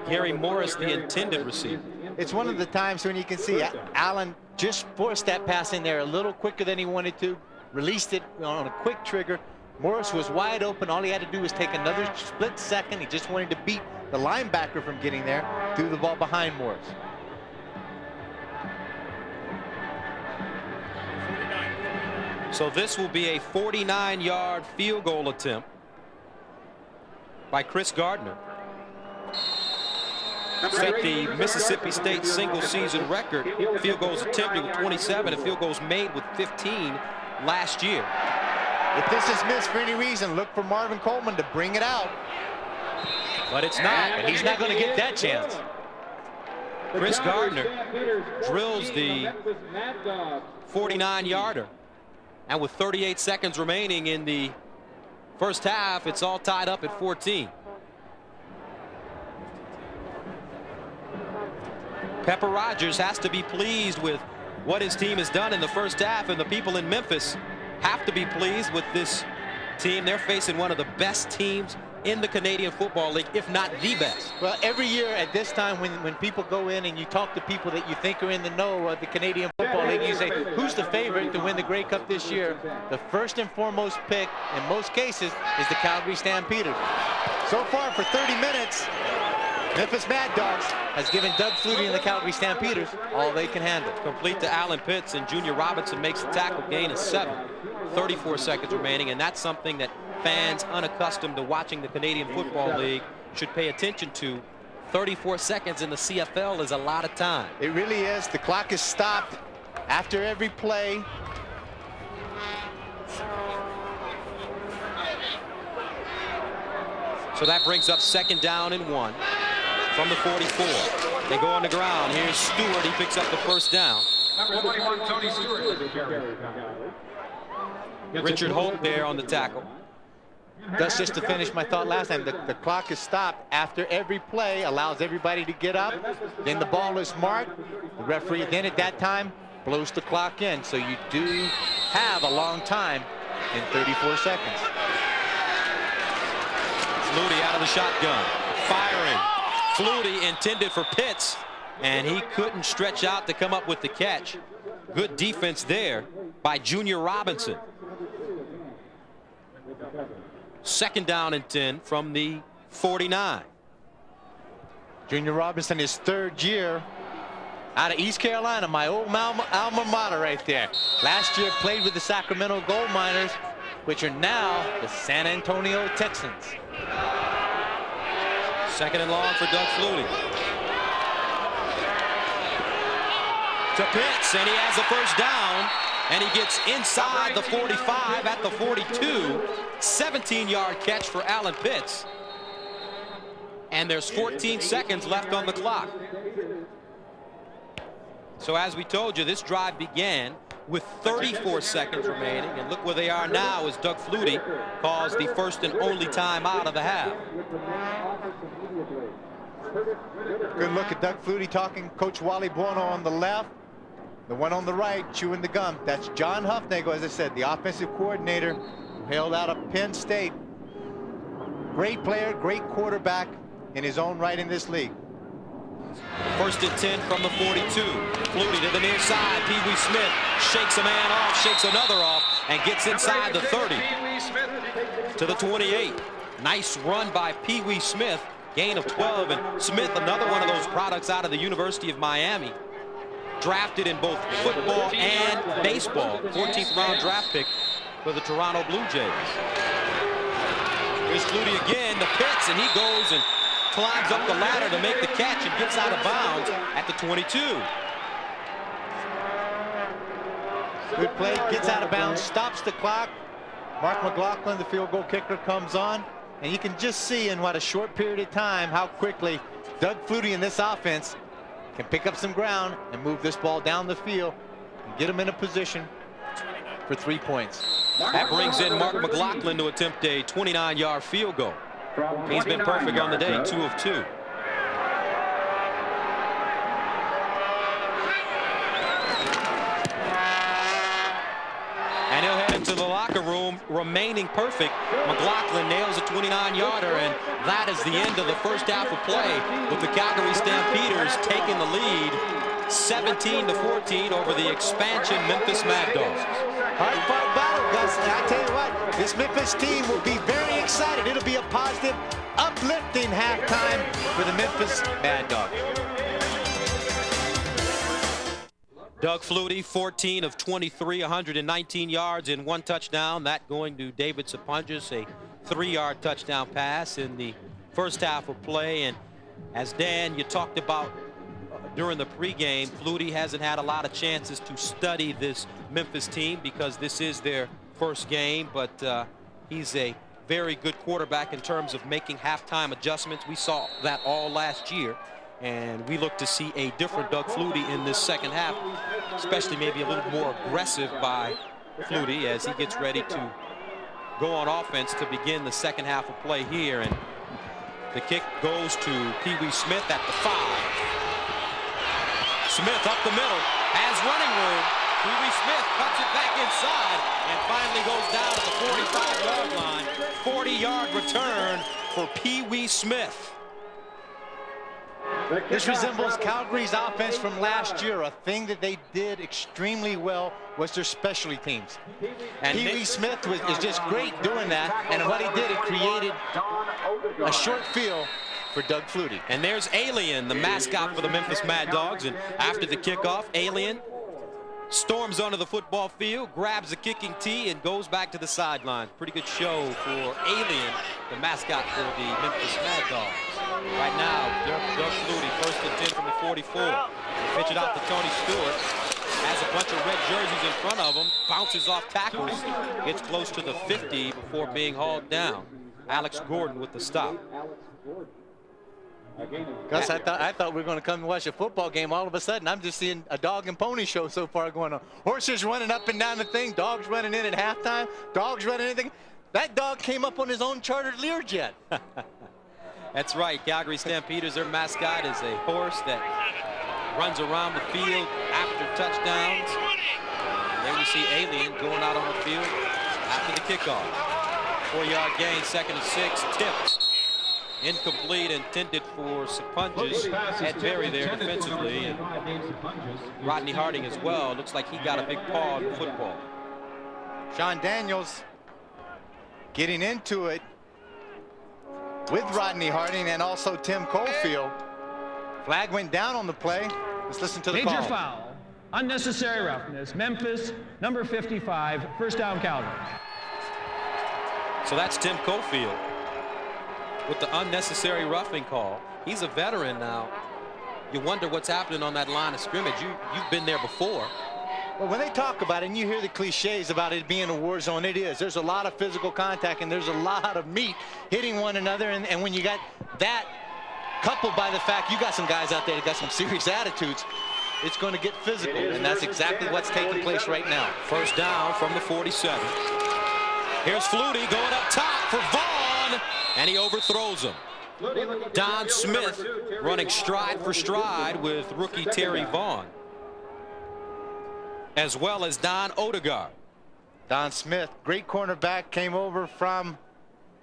Gary Morris, the intended receiver. it's one of the times when you can see Allen just forced that pass in there a little quicker than he wanted to, released it on a quick trigger. Morris was wide open. All he had to do was take another split second. He just wanted to beat the linebacker from getting there, threw the ball behind Morris. So this will be a 49-yard field goal attempt by Chris Gardner. Set the Mississippi State single-season record. Field goals attempted with 27 and field goals made with 15 last year. If this is missed for any reason, look for Marvin Coleman to bring it out. But it's not, and he's not going to get that chance. Chris Gardner drills the 49-yarder. And with 38 seconds remaining in the first half, it's all tied up at 14. Pepper Rogers has to be pleased with what his team has done in the first half, and the people in Memphis have to be pleased with this team. They're facing one of the best teams in the Canadian Football League, if not the best. Well, every year at this time when people go in and you talk to people that you think are in the know of the Canadian Football League, you say, who's the favorite to win the Grey Cup this year? The first and foremost pick, in most cases, is the Calgary Stampeders. So far for 30 minutes, Memphis Mad Dogs has given Doug Flutie and the Calgary Stampeders all they can handle. Complete to Allen Pitts, and Junior Robinson makes the tackle, gain of 7. 34 seconds remaining, and that's something that fans unaccustomed to watching the Canadian Football League should pay attention to. 34 seconds in the CFL is a lot of time. It really is. The clock is stopped after every play. So that brings up 2nd down and 1 from the 44. They go on the ground. Here's Stewart. He picks up the first down. Number 21, Tony Stewart. Richard Holt there on the tackle. That's just to finish my thought last time. The clock is stopped after every play, allows everybody to get up. Then the ball is marked. The referee then at that time blows the clock in. So you do have a long time in 34 seconds. Flutie out of the shotgun, firing. Flutie intended for Pitts, and he couldn't stretch out to come up with the catch. Good defense there by Junior Robinson. 2nd down and 10 from the 49. Junior Robinson, his 3rd year out of East Carolina, my old alma mater right there. Last year played with the Sacramento Gold Miners, which are now the San Antonio Texans. 2nd and long for Doug Flutie. To Pitts, and he has the first down, and he gets inside the 45 at the 42. 17-yard catch for Allen Pitts. And there's 14 seconds left on the clock. So as we told you, this drive began with 34 seconds remaining, and look where they are now as Doug Flutie calls the first and only time out of the half. Good look at Doug Flutie talking Coach Wally Buono on the left. The one on the right chewing the gum. That's John Huffnagel, as I said, the offensive coordinator who hailed out of Penn State. Great player, great quarterback in his own right in this league. 1st and 10 from the 42. Flutie to the near side. Pee Wee Smith shakes a man off, shakes another off, and gets inside the 30 to the 28. Nice run by Pee Wee Smith. Gain of 12, and Smith, another one of those products out of the University of Miami. Drafted in both football and baseball. 14th round draft pick for the Toronto Blue Jays. Here's Flutie again to Pitts, and he goes and climbs up the ladder to make the catch and gets out of bounds at the 22. Good play, gets out of bounds, stops the clock. Mark Mclaughlin, the field goal kicker, comes on, and you can just see in what a short period of time how quickly Doug Flutie in this offense can pick up some ground and move this ball down the field and get him in a position for 3 points. That brings in Mark Mclaughlin to attempt a 29-yard field goal. He's been perfect on the day, 2 of 2. And he'll head to the locker room, remaining perfect. McLaughlin nails a 29-yarder, and that is the end of the first half of play, with the Calgary Stampeders taking the lead 17-14 over the expansion Memphis Mad Dogs. Hard-fought battle, Gus. And I tell you what, this Memphis team will be very excited. It'll be a positive, uplifting halftime for the Memphis Mad Dogs. Doug Flutie, 14 of 23, 119 yards and 1 touchdown. That going to David Sapunjas, a 3-yard touchdown pass in the first half of play. And as Dan, you talked about during the pregame, Flutie hasn't had a lot of chances to study this Memphis team because this is their first game, but he's a very good quarterback in terms of making halftime adjustments. We saw that all last year, and we look to see a different Doug Flutie in this second half, especially maybe a little more aggressive by Flutie as he gets ready to go on offense to begin the second half of play here. And the kick goes to Pee Wee Smith at the 5. Smith up the middle, has running room. Pee Wee Smith cuts it back inside and finally goes down at the 45-yard line. 40-yard return for Pee Wee Smith. This resembles Calgary's offense from last year. A thing that they did extremely well was their specialty teams. And Pee Wee Smith is just great doing that. And what he did, it created a short field for Doug Flutie. And there's Alien, the mascot for the Memphis Mad Dogs. And after the kickoff, Alien storms onto the football field, grabs the kicking tee, and goes back to the sideline. Pretty good show for Alien, the mascot for the Memphis Mad Dogs. Right now, Doug Flutie, 1st and 10 from the 44. They pitch it out to Tony Stewart. Has a bunch of red jerseys in front of him, bounces off tackles, gets close to the 50 before being hauled down. Alex Gordon with the stop. Gus, I thought we were going to come and watch a football game. All of a sudden, I'm just seeing a dog and pony show so far going on. Horses running up and down the thing, dogs running in at halftime, dogs running anything. That dog came up on his own chartered Learjet. That's right. Calgary Stampeders, their mascot is a horse that runs around the field after touchdowns. And there we see Alien going out on the field after the kickoff. 4-yard gain, 2nd and 6, tipped. Incomplete, intended for Sapunjas. Had Berry there defensively, and Rodney Harding as well. Looks like he got a big paw in football. Sean Daniels getting into it with Rodney Harding and also Tim Cofield. Flag went down on the play. Let's listen to the call. Major foul, unnecessary roughness. Memphis, number 55, 1st down Calgary. So that's Tim Cofield with the unnecessary roughing call. He's a veteran now. You wonder what's happening on that line of scrimmage. You've been there before. Well, when they talk about it and you hear the cliches about it being a war zone, it is. There's a lot of physical contact and there's a lot of meat hitting one another. And when you got that coupled by the fact you got some guys out there that got some serious attitudes, it's going to get physical. And that's exactly what's taking place right now. 1st down from the 47. Here's Flutie going up top for Vaughn, and he overthrows him. Don Smith running stride for stride with rookie Terry Vaughn, as well as Don Odegaard. Don Smith, great cornerback, came over from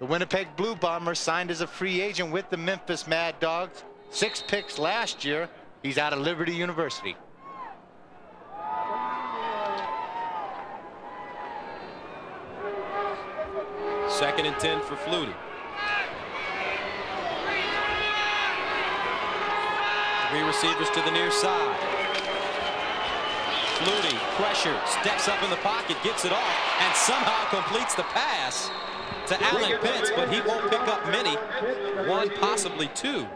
the Winnipeg Blue Bombers, signed as a free agent with the Memphis Mad Dogs. 6 picks last year. He's out of Liberty University. Second and 10 for Flutie. 3 receivers to the near side. Flutie, pressure, steps up in the pocket, gets it off, and somehow completes the pass to Alan Pitts, but he won't pick up many. 1, possibly 2.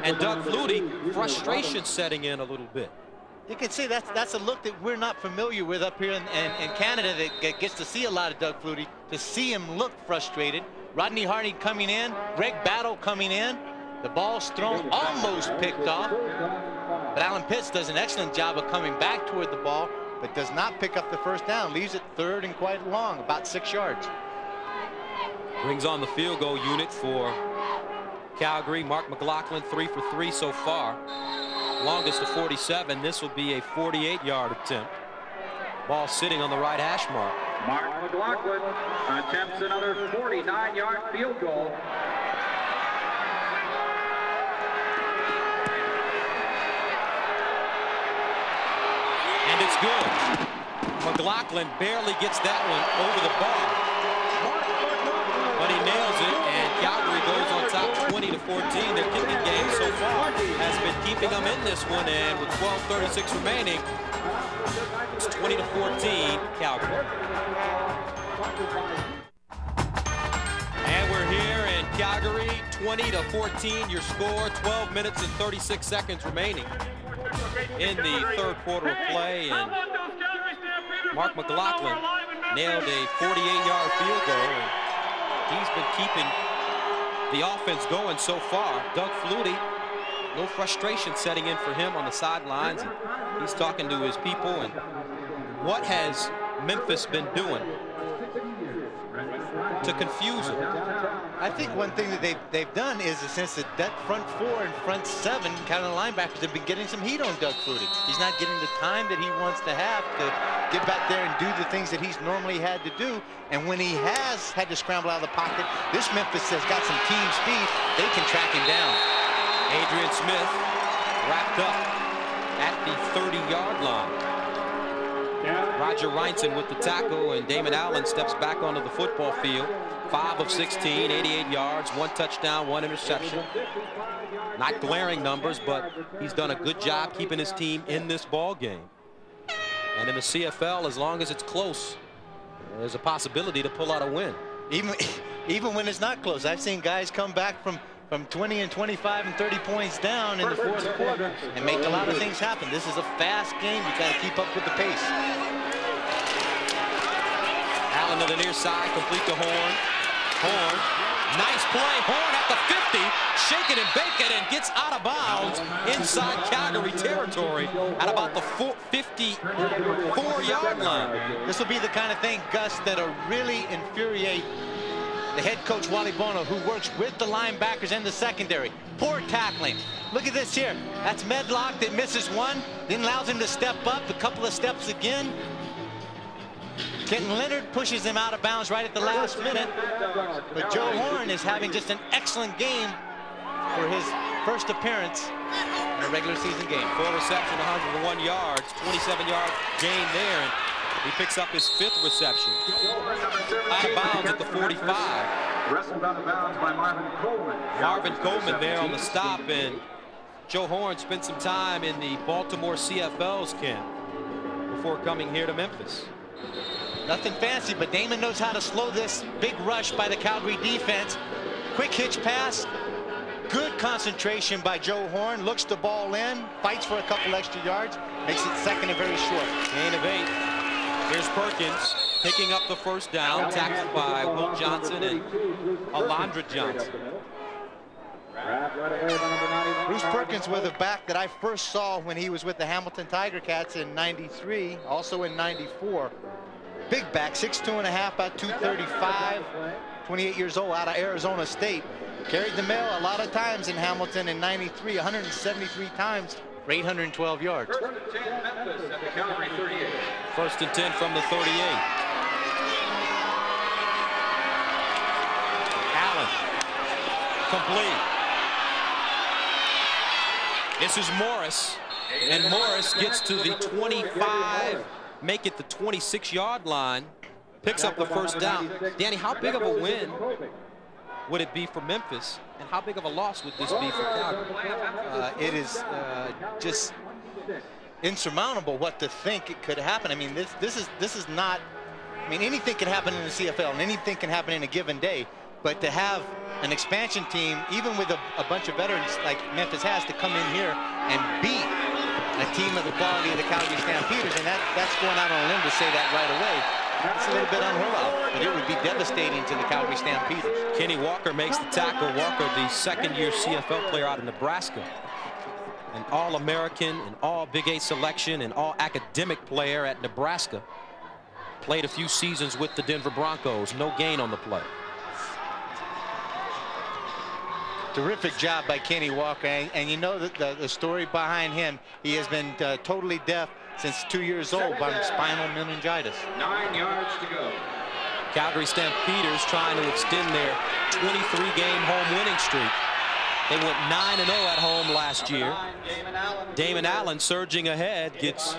And Doug Flutie, frustration setting in a little bit. You can see that's a look that we're not familiar with up here in Canada, that gets to see a lot of Doug Flutie. To see him look frustrated. Rodney Harding coming in, Greg Battle coming in. The ball's thrown, almost picked off. But Alan Pitts does an excellent job of coming back toward the ball, but does not pick up the 1st down. Leaves it 3rd and quite long, about 6 yards. Brings on the field goal unit for Calgary. Mark McLaughlin, 3 for 3 so far. Longest to 47. This will be a 48-yard attempt. Ball sitting on the right hash mark. Mclaughlin attempts another 49-yard field goal. And it's good. Mclaughlin barely gets that one over the bar. But he nails it, and Calgary goes on top 20-14. Their kicking game so far has been keeping them in this one, and with 12:36 remaining, it's 20-14 Calgary. And we're here in Calgary, 20-14 your score, 12 minutes and 36 seconds remaining in the third quarter of play, and Mclaughlin nailed a 48-yard field goal, and he's been keeping the offense going so far. Doug Flutie, no frustration setting in for him on the sidelines, and he's talking to his people. And what has Memphis been doing to confuse him? I think one thing that they've done is, since that front four and front seven kind of linebackers have been getting some heat on Doug Flutie. He's not getting the time that he wants to have to get back there and do the things that he's normally had to do. And when he has had to scramble out of the pocket, this Memphis has got some team speed. They can track him down. Adrian Smith wrapped up at the 30-yard line. Roger Reinson with the tackle, and Damon Allen steps back onto the football field. 5 of 16, 88 yards, 1 touchdown, 1 interception. Not glaring numbers, but he's done a good job keeping his team in this ball game. And in the CFL, as long as it's close, there's a possibility to pull out a win. Even when it's not close. I've seen guys come back from 20 and 25 and 30 points down in the fourth quarter and make a lot of things happen. This is a fast game. You got to keep up with the pace. Allen to the near side, complete to Horn. Horn, nice play. Horn at the 50, shaking and baking, and gets out of bounds inside Calgary territory at about the 54-yard line. This will be the kind of thing, Gus, that'll really infuriate the head coach, Wally Bono, who works with the linebackers and the secondary. Poor tackling. Look at this here. That's Medlock that misses one, then allows him to step up a couple of steps again. Kenton Leonard pushes him out of bounds right at the last minute. But Joe Horn is having just an excellent game for his first appearance in a regular season game. 4 reception, 101 yards, 27-yard gain there. And he picks up his 5th reception. Out of bounds at the 45. Wrestled out of bounds by Marvin Coleman. Marvin Coleman there on the stop, and Joe Horn spent some time in the Baltimore CFL's camp before coming here to Memphis. Nothing fancy, but Damon knows how to slow this big rush by the Calgary defense. Quick hitch pass. Good concentration by Joe Horn. Looks the ball in, fights for a couple extra yards, makes it second and very short. Gain of 8. Here's Perkins picking up the first down, tackled by Will Johnson and Alondra Johnson. Bruce Perkins with a back that I first saw when he was with the Hamilton Tiger Cats in '93, also in '94. Big back, 6'2½", about 235, 28 years old, out of Arizona State. Carried the mail a lot of times in Hamilton in '93, 173 times for 812 yards. First and 10 Memphis at the Calgary 38. First and 10 from the 38. Allen, complete. This is Morris, and Morris gets to the 25, make it the 26-yard line, picks up the first down. Danny, how big of a win would it be for Memphis, and how big of a loss would this be for Calgary? It is just insurmountable what to think it could happen. I mean, this is not. I mean, anything can happen in the CFL, and anything can happen in a given day. But to have an expansion team, even with a bunch of veterans like Memphis has, to come in here and beat a team of the quality of the Calgary Stampeders, and that's going out on a limb to say that right away. It's a little bit unheard of, but it would be devastating to the Calgary Stampeders. Kenny Walker makes the tackle. Walker, the second-year CFL player out of Nebraska. An All-American, an All-Big 8 selection, an All-Academic player at Nebraska. Played a few seasons with the Denver Broncos. No gain on the play. Terrific job by Kenny Walker, and you know that the story behind him, he has been totally deaf since 2 years old by spinal meningitis. 9 yards to go. Calgary Stampeders trying to extend their 23-game home winning streak. They went 9-0 at home last year. Damon Allen surging ahead, gets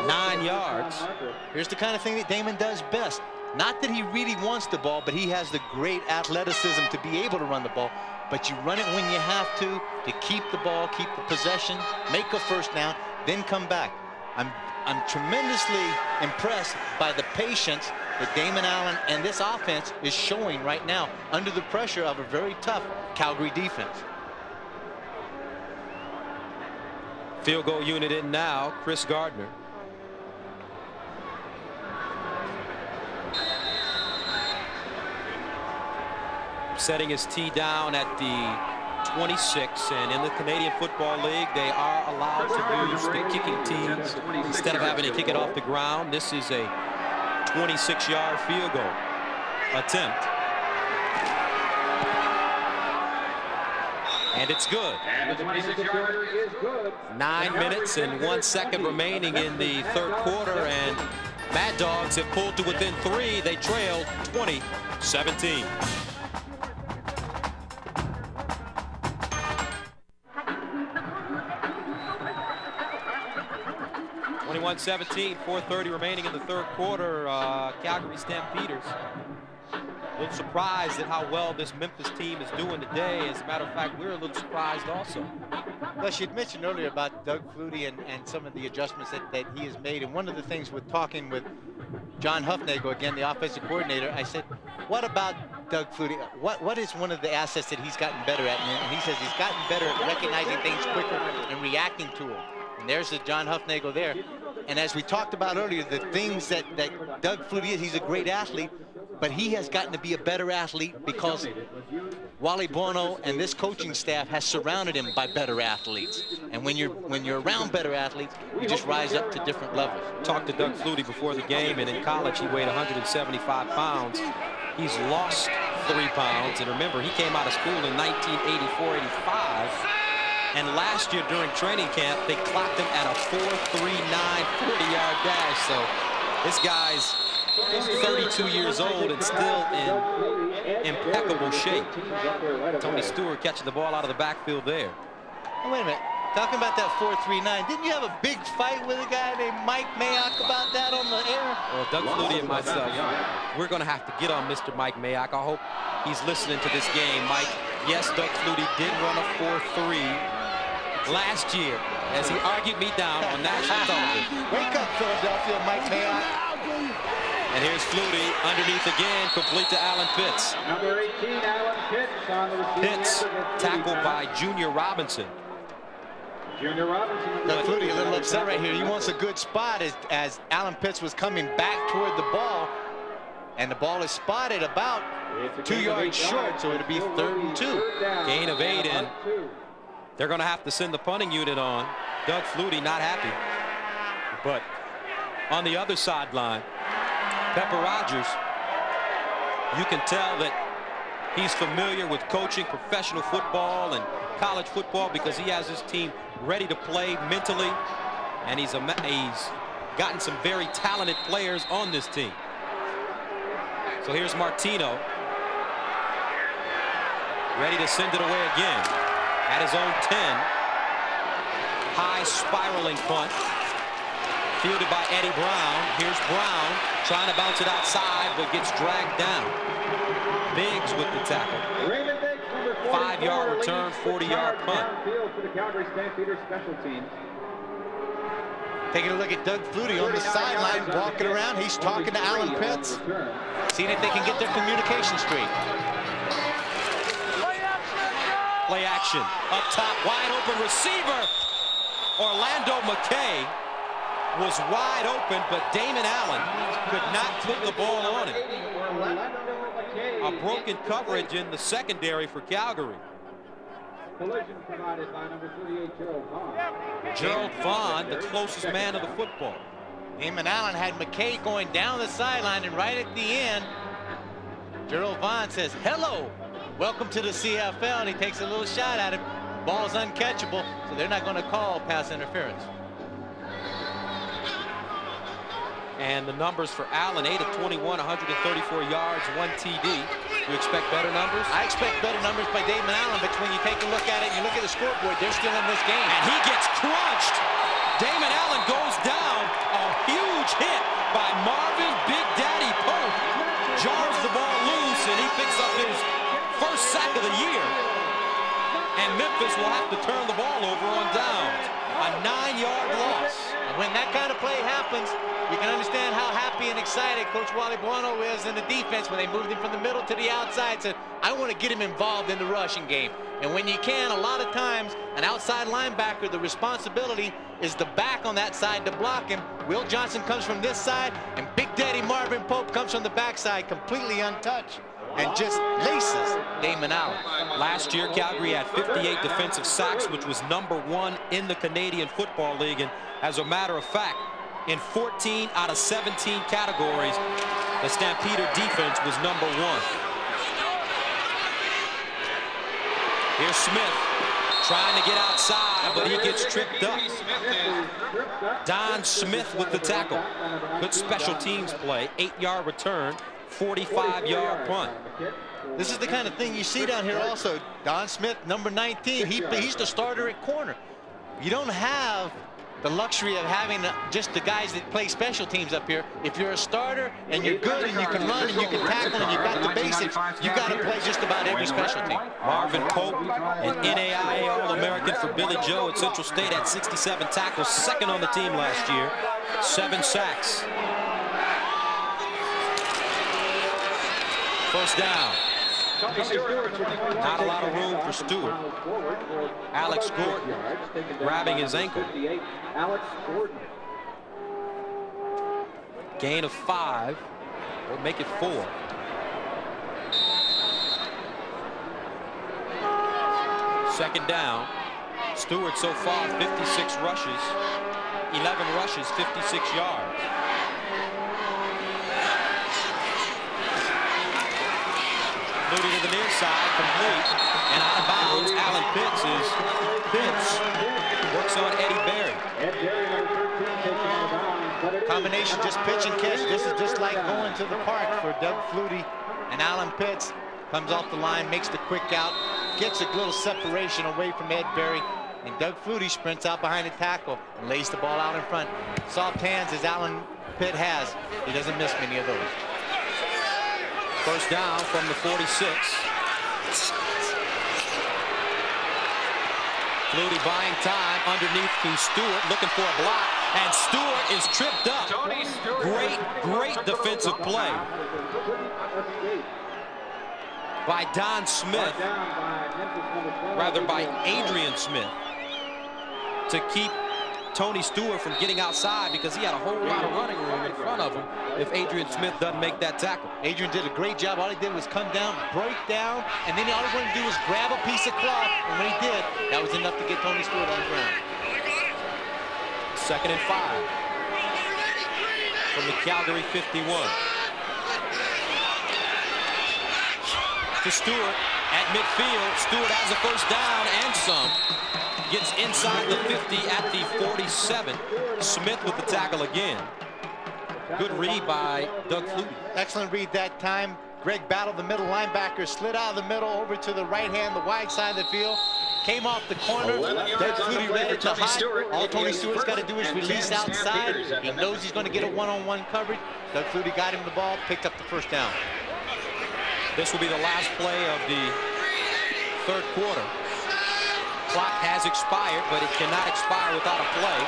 9 yards. Here's the kind of thing that Damon does best. Not that he really wants the ball, but he has the great athleticism to be able to run the ball. But you run it when you have to keep the ball, keep the possession, make a first down, then come back. I'm tremendously impressed by the patience that Damon Allen and this offense is showing right now under the pressure of a very tough Calgary defense. Field goal unit in now, Chris Gardner. Setting his tee down at the 26, and in the Canadian Football League they are allowed to use the kicking tees instead of having to kick it off the ground. This is a 26-yard field goal attempt, and it's good. And the 26-yarder is good. 9 minutes and 1 second remaining in the third quarter, and Mad Dogs have pulled to within 3. They trail 20-17. 21-17, 4:30 remaining in the third quarter. Calgary Stampeders a little surprised at how well this Memphis team is doing today. As a matter of fact, we're a little surprised also. Well, she'd mentioned earlier about Doug Flutie and some of the adjustments that he has made. And one of the things with talking with John Huffnagel, again, the offensive coordinator, I said, what about Doug Flutie? What is one of the assets that he's gotten better at? And he says he's gotten better at recognizing things quicker and reacting to them. And there's the John Huffnagel there. And as we talked about earlier, the things that Doug Flutie is, he's a great athlete, but he has gotten to be a better athlete because Wally Bono and this coaching staff has surrounded him by better athletes. And when you're around better athletes, you just rise up to different levels. Talked to Doug Flutie before the game, and in college he weighed 175 pounds. He's lost 3 pounds, and remember, he came out of school in 1984-85. And last year during training camp, they clocked him at a 4.39 40-yard dash. So this guy's 32 years old and still in impeccable shape. Tony Stewart catching the ball out of the backfield there. Oh, wait a minute. Talking about that 4.39, didn't you have a big fight with a guy named Mike Mayock about that on the air? Well, Doug Flutie and myself, we're going to have to get on Mr. Mike Mayock. I hope he's listening to this game. Mike, yes, Doug Flutie did run a 4.3 last year as he argued me down on national television. Wake up, Philadelphia, Mike Mayock. And here's Flutie underneath again, complete to Alan Pitts. Number 18, Alan Pitts on the receiver. Pitts tackled by Junior Robinson. Junior Robinson. Doug Flutie a little upset right here. He wants a good spot as Alan Pitts was coming back toward the ball. And the ball is spotted about 2 yards short, so it'll be 3rd and 2. Gain of 8, and they're going to have to send the punting unit on. Doug Flutie not happy. But on the other sideline, Pepper Rogers, you can tell that he's familiar with coaching professional football and college football because he has his team ready to play mentally, and he's gotten some very talented players on this team. So here's Martino, ready to send it away again at his own 10. High spiraling punt, fielded by Eddie Brown. Here's Brown trying to bounce it outside, but gets dragged down. Biggs with the tackle. 5-yard return, 40-yard punt. For the Calgary Stampeders special teams. Taking a look at Doug Flutie on the sideline, walking around. He's talking to Alan Pitts, seeing if they can get their communication straight. Play action, up top, wide open receiver. Orlando McKay was wide open, but Damon Allen could not put the ball on him. A broken coverage in the secondary for Calgary. Collision provided by number 38, Gerald Vaughn. Gerald Vaughn, the closest man of the football. Damon Allen had McKay going down the sideline, and right at the end, Gerald Vaughn says, hello. welcome to the CFL, and he takes a little shot at him. Ball's uncatchable, so they're not going to call pass interference. And the numbers for Allen, 8 of 21, 134 yards, 1 TD. You expect better numbers? I expect better numbers by Damon Allen, but when you take a look at it and you look at the scoreboard, they're still in this game. And he gets crunched. Damon Allen goes down. A huge hit by Marvin Big Daddy Pope. Jars the ball loose, and he picks up his first sack of the year. And Memphis will have to turn the ball over on downs. A 9-yard loss. And when that kind of play happens, you can understand how happy and excited Coach Wally Buono is in the defense when they moved him from the middle to the outside. Said, I want to get him involved in the rushing game. And when you can, a lot of times, an outside linebacker, the responsibility is the back on that side to block him. Will Johnson comes from this side, and Big Daddy Marvin Pope comes from the backside, completely untouched, and just laces Damon Allen. Last year, Calgary had 58 defensive sacks, which was #1 in the Canadian Football League. And as a matter of fact, in 14 out of 17 categories, the Stampeder defense was #1. Here's Smith trying to get outside, but he gets tripped up. Don Smith with the tackle. Good special teams play. 8-yard return, 45-yard punt. This is the kind of thing you see down here also. Don Smith, number 19, he's the starter at corner. You don't have the luxury of having just the guys that play special teams up here. If you're a starter and you're good and you can run and you can tackle and you've got the basics, you got to play just about every special team. Marvin Pope, an NAIA All-American for Billy Joe at Central State, had 67 tackles, second on the team last year, 7 sacks. First down. Not a lot of room for Stewart. Alex Gordon grabbing his ankle. Gain of 5. We'll make it 4. Second down. Stewart so far 56 rushes, 11 rushes, 56 yards. Flutie to the near side, complete, and out of bounds. Alan Pitts works on Eddie Berry. Combination, just pitch and catch. This is just like going to the park for Doug Flutie. And Alan Pitts comes off the line, makes the quick out, gets a little separation away from Ed Berry, and Doug Flutie sprints out behind the tackle and lays the ball out in front. Soft hands as Alan Pitt has. He doesn't miss many of those. First down from the 46. Flutie buying time underneath to Stewart, looking for a block, and Stewart is tripped up. Great defensive play by Don Smith, rather by Adrian Smith, to keep Tony Stewart from getting outside, because he had a whole lot of running room in front of him if Adrian Smith doesn't make that tackle. Adrian did a great job. All he did was come down, break down, and then all he wanted to do was grab a piece of cloth, and when he did, that was enough to get Tony Stewart on the ground. Second and 5 from the Calgary 51. To Stewart at midfield. Stewart has a first down and some. Gets inside the 50 at the 47. Smith with the tackle again. Good read by Doug Flutie. Excellent read that time. Greg battled the middle linebacker, slid out of the middle over to the right hand, the wide side of the field. Came off the corner. Doug Flutie read it to hot. All Tony Stewart's got to do is release outside. He knows he's going to get a one-on-one coverage. Doug Flutie got him the ball, picked up the first down. This will be the last play of the third quarter. Clock has expired, but it cannot expire without a play.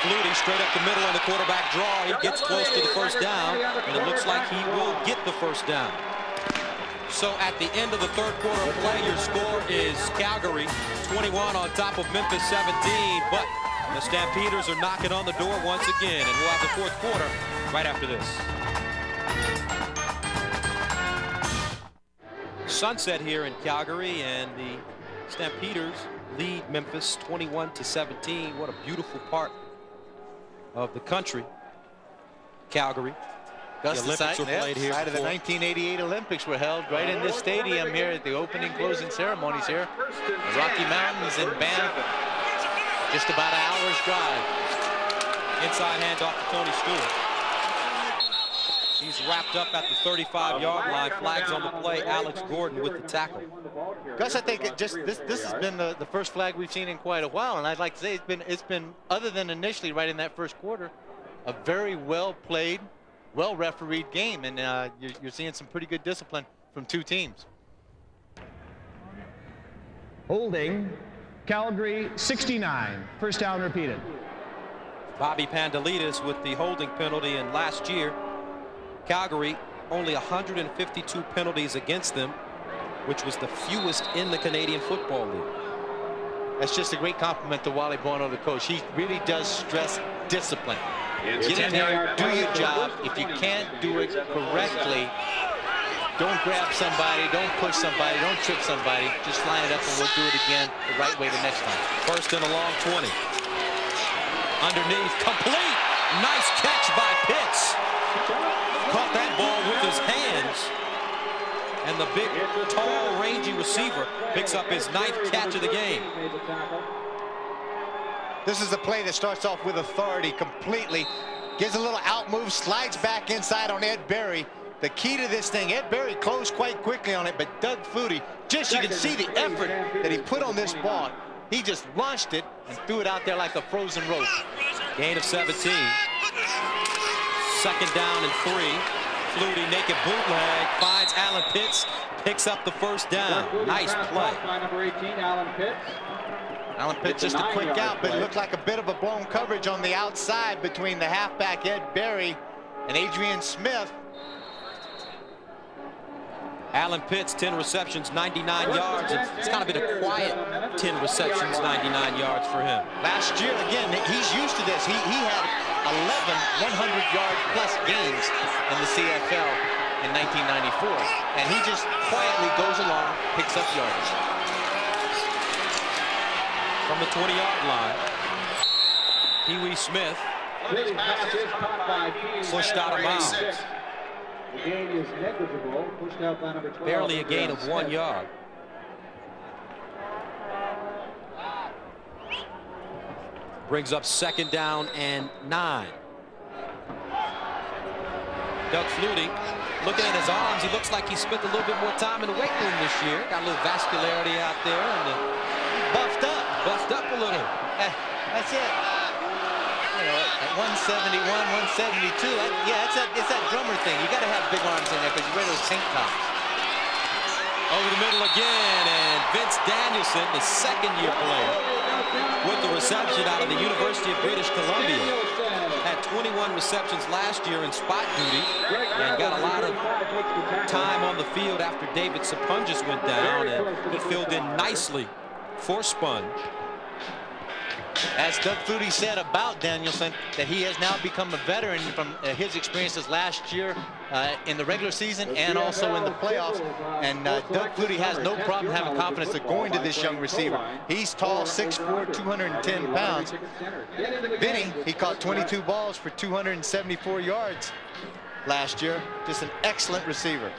Flutie straight up the middle on the quarterback draw. He gets close to the first down, and it looks like he will get the first down. So at the end of the third quarter of play, your score is Calgary 21 on top of Memphis 17, but the Stampeders are knocking on the door once again, and we'll have the fourth quarter right after this. Sunset here in Calgary, and the Stampeders lead Memphis 21-17. What a beautiful part of the country, Calgary. The Olympics were played here. Site of the 1988 Olympics were held right in this stadium here at the opening closing ceremonies here. The Rocky Mountains in Banff, just about an hour's drive. Inside handoff to Tony Stewart. He's wrapped up at the 35-yard line. Flags on the play. Alex Gordon with the tackle. Gus, I think this has been the first flag we've seen in quite a while, and I'd like to say it's been other than initially right in that first quarter, a very well played, well refereed game, and you're seeing some pretty good discipline from two teams. Holding, Calgary 69. First down repeated. Bobby Pandelides with the holding penalty, and last year Calgary only 152 penalties against them, which was the fewest in the Canadian Football League. That's just a great compliment to Wally Bono, the coach. He really does stress discipline. Get in there, do your job. If you can't do it correctly, don't grab somebody, don't push somebody, don't trip somebody. Just line it up and we'll do it again the right way the next time. First and a long 20. Underneath, complete. Nice catch by Pitts. Caught that ball with his hands. And the big, tall, rangy receiver picks up his 9th catch of the game. This is a play that starts off with authority completely. Gives a little out move, slides back inside on Ed Berry. The key to this thing, Ed Berry closed quite quickly on it, but Doug Flutie, just you can see the effort that he put on this ball. He just launched it and threw it out there like a frozen rope. Gain of 17. Second down and 3. Flutie, naked bootleg, finds Alan Pitts, picks up the first down. Nice play. Number 18, Alan Pitts. Alan Pitts just a quick out, but it looked like a bit of a blown coverage on the outside between the halfback Ed Berry and Adrian Smith. Alan Pitts, 10 receptions, 99 yards. It's kind of been a quiet 10 receptions, 99 yards for him. Last year, again, he's used to this. He had 11 100-yard plus games in the CFL in 1994. And he just quietly goes along, picks up yardage. From the 20-yard line, Pee-wee Smith pushed out of bounds. The gain is negligible, pushed out by number 12. Barely a gain of 1 yard. Brings up second down and 9. Doug Flutie, looking at his arms, he looks like he spent a little bit more time in the weight room this year. Got a little vascularity out there and Buffed up. buffed up a little. That's it. You know, at 171, 172, it's that drummer thing. You got to have big arms in there because you wear those tank tops. Over the middle again, and Vince Danielson, the second-year player, with the reception out of the University of British Columbia. Had 21 receptions last year in spot duty and got a lot of time on the field after David Sapunjas went down, and he filled in nicely for Sponge. As Doug Flutie said about Danielson, that he has now become a veteran from his experiences last year in the regular season and also in the playoffs. And Doug Flutie has no problem having confidence of going to this young receiver. He's tall, 6'4", 210 pounds. Vinny, he caught 22 balls for 274 yards last year. Just an excellent receiver.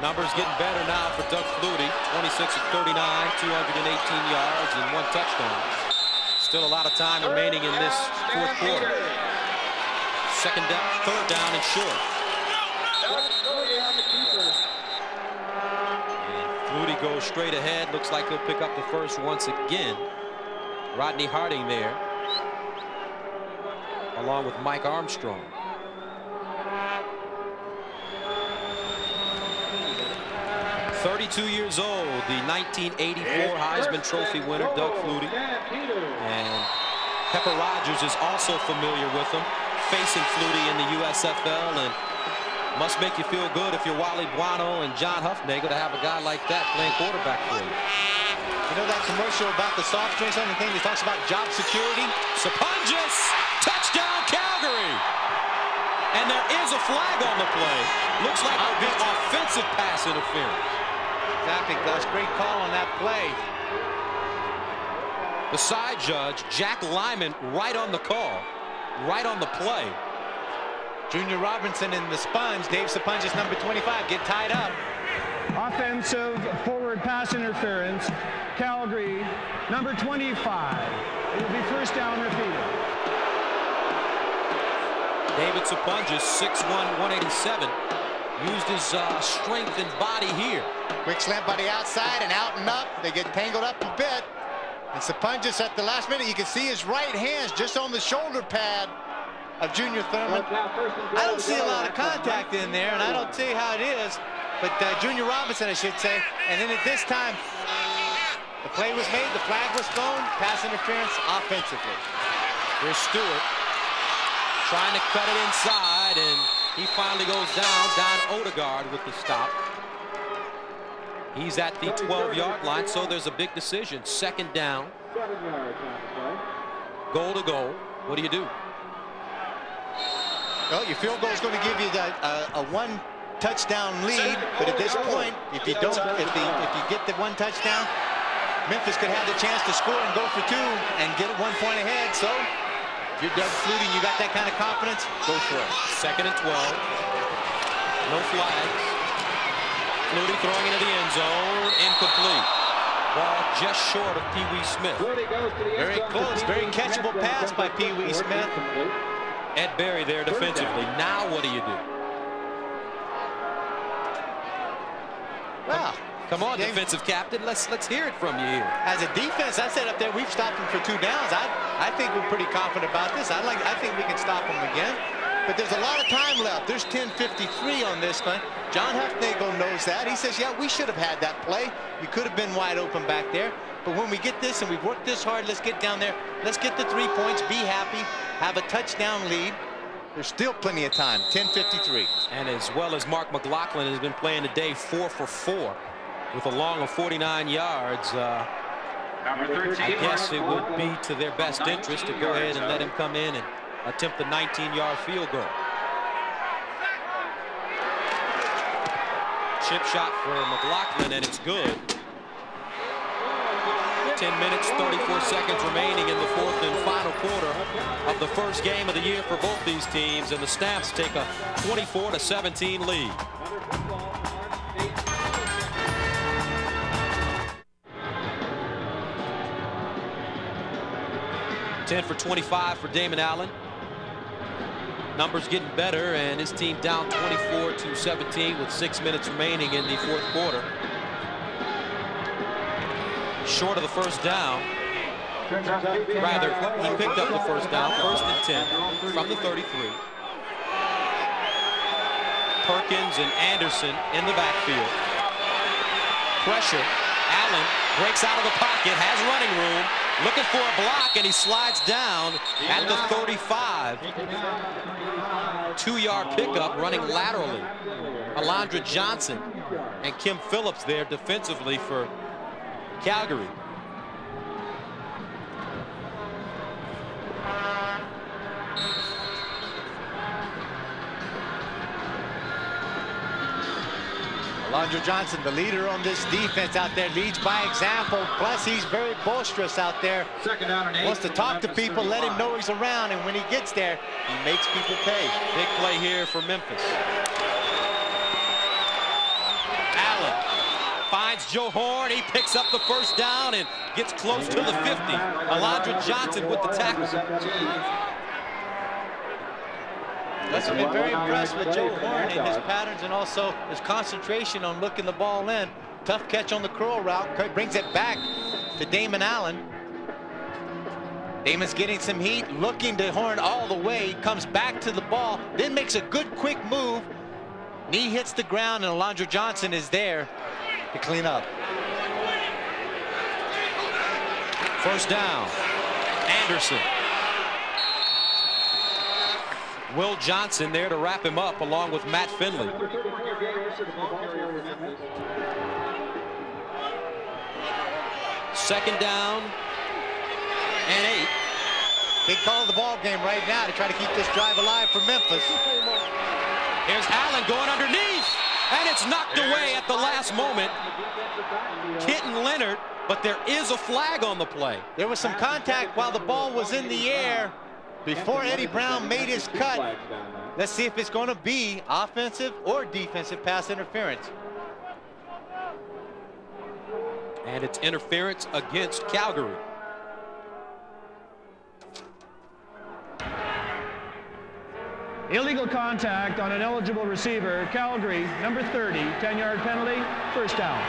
Numbers getting better now for Doug Flutie. 26 of 39, 218 yards, and 1 touchdown. Still a lot of time remaining in this fourth quarter. Third down and short. And Flutie goes straight ahead. Looks like he'll pick up the first once again. Rodney Harding there, along with Mike Armstrong. 32 years old, the 1984 Heisman Trophy winner, Doug Flutie. And Pepper Rogers is also familiar with him, facing Flutie in the USFL, and must make you feel good if you're Wally Buono and John Huffnagel to have a guy like that playing quarterback for you. You know that commercial about the soft drinks and everything that talks about job security? Sapunjas, touchdown Calgary! And there is a flag on the play. Looks like it'll be offensive pass interference. Exactly, Gus. Great call on that play. The side judge, Jack Lyman, right on the call, right on the play. Junior Robinson and the Sponge, Dave Sapunjis, number 25, get tied up. Offensive forward pass interference. Calgary, number 25. It will be first down repeated. David Sapunjis, 6'1", 187, used his strength and body here. Quick slant by the outside and out and up. They get tangled up a bit. And Sapunjis at the last minute, you can see his right hand's just on the shoulder pad of Junior Thurman. I don't see a lot of contact in there, and I don't see how it is. But Junior Robinson, I should say. And then at this time, the play was made, the flag was thrown, pass interference offensively. Here's Stewart trying to cut it inside, and he finally goes down. Don Odegaard with the stop. He's at the 12-yard line, so there's a big decision. Second down. 7 yards on the play. Goal to goal. What do you do? Well, your field goal is going to give you a one touchdown lead, but at this point, if you don't, if you get the one touchdown, Memphis could have the chance to score and go for 2 and get 1 point ahead. So if you're Doug Flutie and you got that kind of confidence, go for it. Second and 12. No flags. Flutie throwing into the end zone. Incomplete. Ball just short of Pee Wee Smith. Very close, very catchable pass by Pee Wee Smith. Ed Berry there defensively. Now what do you do? Well, come on, defensive captain. Let's hear it from you here. As a defense, I said up there, we've stopped them for 2 downs. I think we're pretty confident about this. I think we can stop them again. But there's a lot of time left. There's 10:53 on this one. John Huffnagel knows that. He says, yeah, we should have had that play. You could have been wide open back there. But when we get this and we've worked this hard, let's get down there. Let's get the 3 points, be happy, have a touchdown lead. There's still plenty of time, 10:53. And as well as Mark Mclaughlin has been playing today, 4 for 4 with a long of 49 yards. I guess it would be to their best interest to go ahead and let him come in and attempt the 19-yard field goal. Chip shot for Mclaughlin, and it's good. 10 minutes, 34 seconds remaining in the 4th and final quarter of the first game of the year for both these teams, and the Stamps take a 24-17 lead. Ten for 25 for Damon Allen. Numbers getting better, and his team down 24-17 with 6 minutes remaining in the 4th quarter. Short of the first down. Rather, he picked up the first down. 1st and 10 from the 33. Perkins and Anderson in the backfield. Pressure. Allen breaks out of the pocket, has running room, looking for a block, and he slides down at the 35. 2-yard pickup running laterally. Alondra Johnson and Kim Phillips there defensively for Calgary. Alondra Johnson, the leader on this defense out there, leads by example. Plus, he's very boisterous out there. Second down and 8. Wants to talk to people, let him know he's around, and when he gets there, he makes people pay. Big play here for Memphis. Allen finds Joe Horn. He picks up the first down and gets close to the 50. Alondra Johnson with the tackle. I've been very impressed with Joe Horn and his patterns and also his concentration on looking the ball in. Tough catch on the curl route. Brings it back to Damon Allen. Damon's getting some heat, looking to Horn all the way. Comes back to the ball, then makes a good quick move. Knee hits the ground, and Alondra Johnson is there to clean up. First down. Anderson. Will Johnson there to wrap him up along with Matt Finley. Second down and 8. Big call of the ball game right now to try to keep this drive alive for Memphis. Here's Allen going underneath, and it's knocked away at the last moment. Kenton Leonard but there is a flag on the play. There was some contact while the ball was in the air before Eddie Brown made his cut. Let's see if it's going to be offensive or defensive pass interference. And it's interference against Calgary. Illegal contact on an eligible receiver. Calgary, number 30, 10-yard penalty, first down.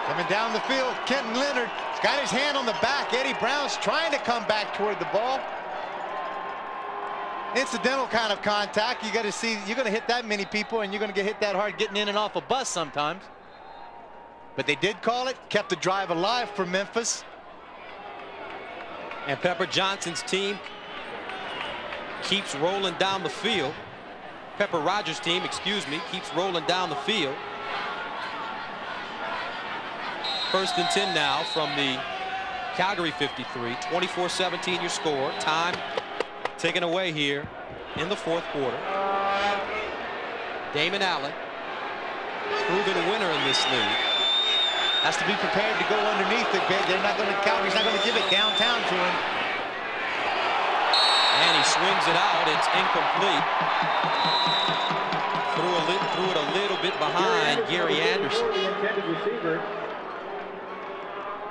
Coming down the field, Kenton Leonard has got his hand on the back. Eddie Brown's trying to come back toward the ball. Incidental kind of contact. You got to see, you're going to hit that many people, and you're going to get hit that hard getting in and off a bus sometimes. But they did call it, kept the drive alive for Memphis. And Pepper Johnson's team keeps rolling down the field. Pepper Rogers' team, excuse me, keeps rolling down the field. 1st and 10 now from the Calgary 53. 24-17 your score. Time taken away here in the 4th quarter. Damon Allen, proven winner in this league. Has to be prepared to go underneath it. They're not going to, Calgary's not going to give it downtown to him. And he swings it out. It's incomplete. Threw it a little bit behind Gary Anderson.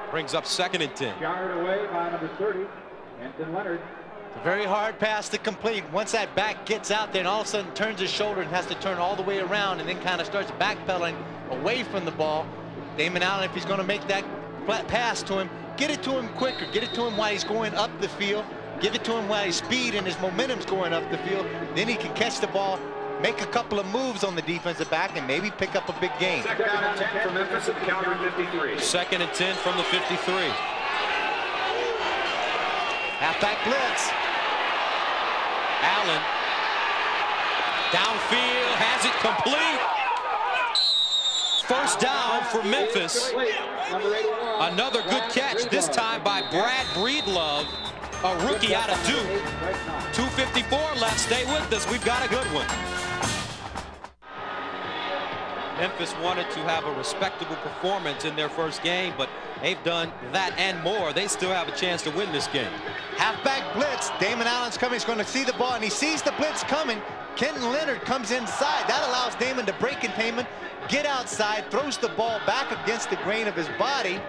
Brings up 2nd and 10. Jarred away by number 30, Kenton Leonard. It's a very hard pass to complete. Once that back gets out there and all of a sudden turns his shoulder and has to turn all the way around and then kind of starts backpedaling away from the ball. Damon Allen, if he's going to make that pass to him, get it to him quicker. Get it to him while he's going up the field. Give it to him while his speed and his momentum's going up the field. Then he can catch the ball, make a couple of moves on the defensive back, and maybe pick up a big gain. 2nd and 10 for Memphis at the Calgary 53. 2nd and 10 from the 53. Halfback blitz. Allen downfield, has it complete. 1st down for Memphis. Another good catch, this time by Brad Breedlove, a rookie out of Duke. 2:54 left. Stay with us. We've got a good one. Memphis wanted to have a respectable performance in their first game, but they've done that and more. They still have a chance to win this game. Halfback blitz. Damon Allen's coming. He's going to see the ball, and he sees the blitz coming. Kenton Leonard comes inside. That allows Damon to break containment, get outside, throws the ball back against the grain of his body.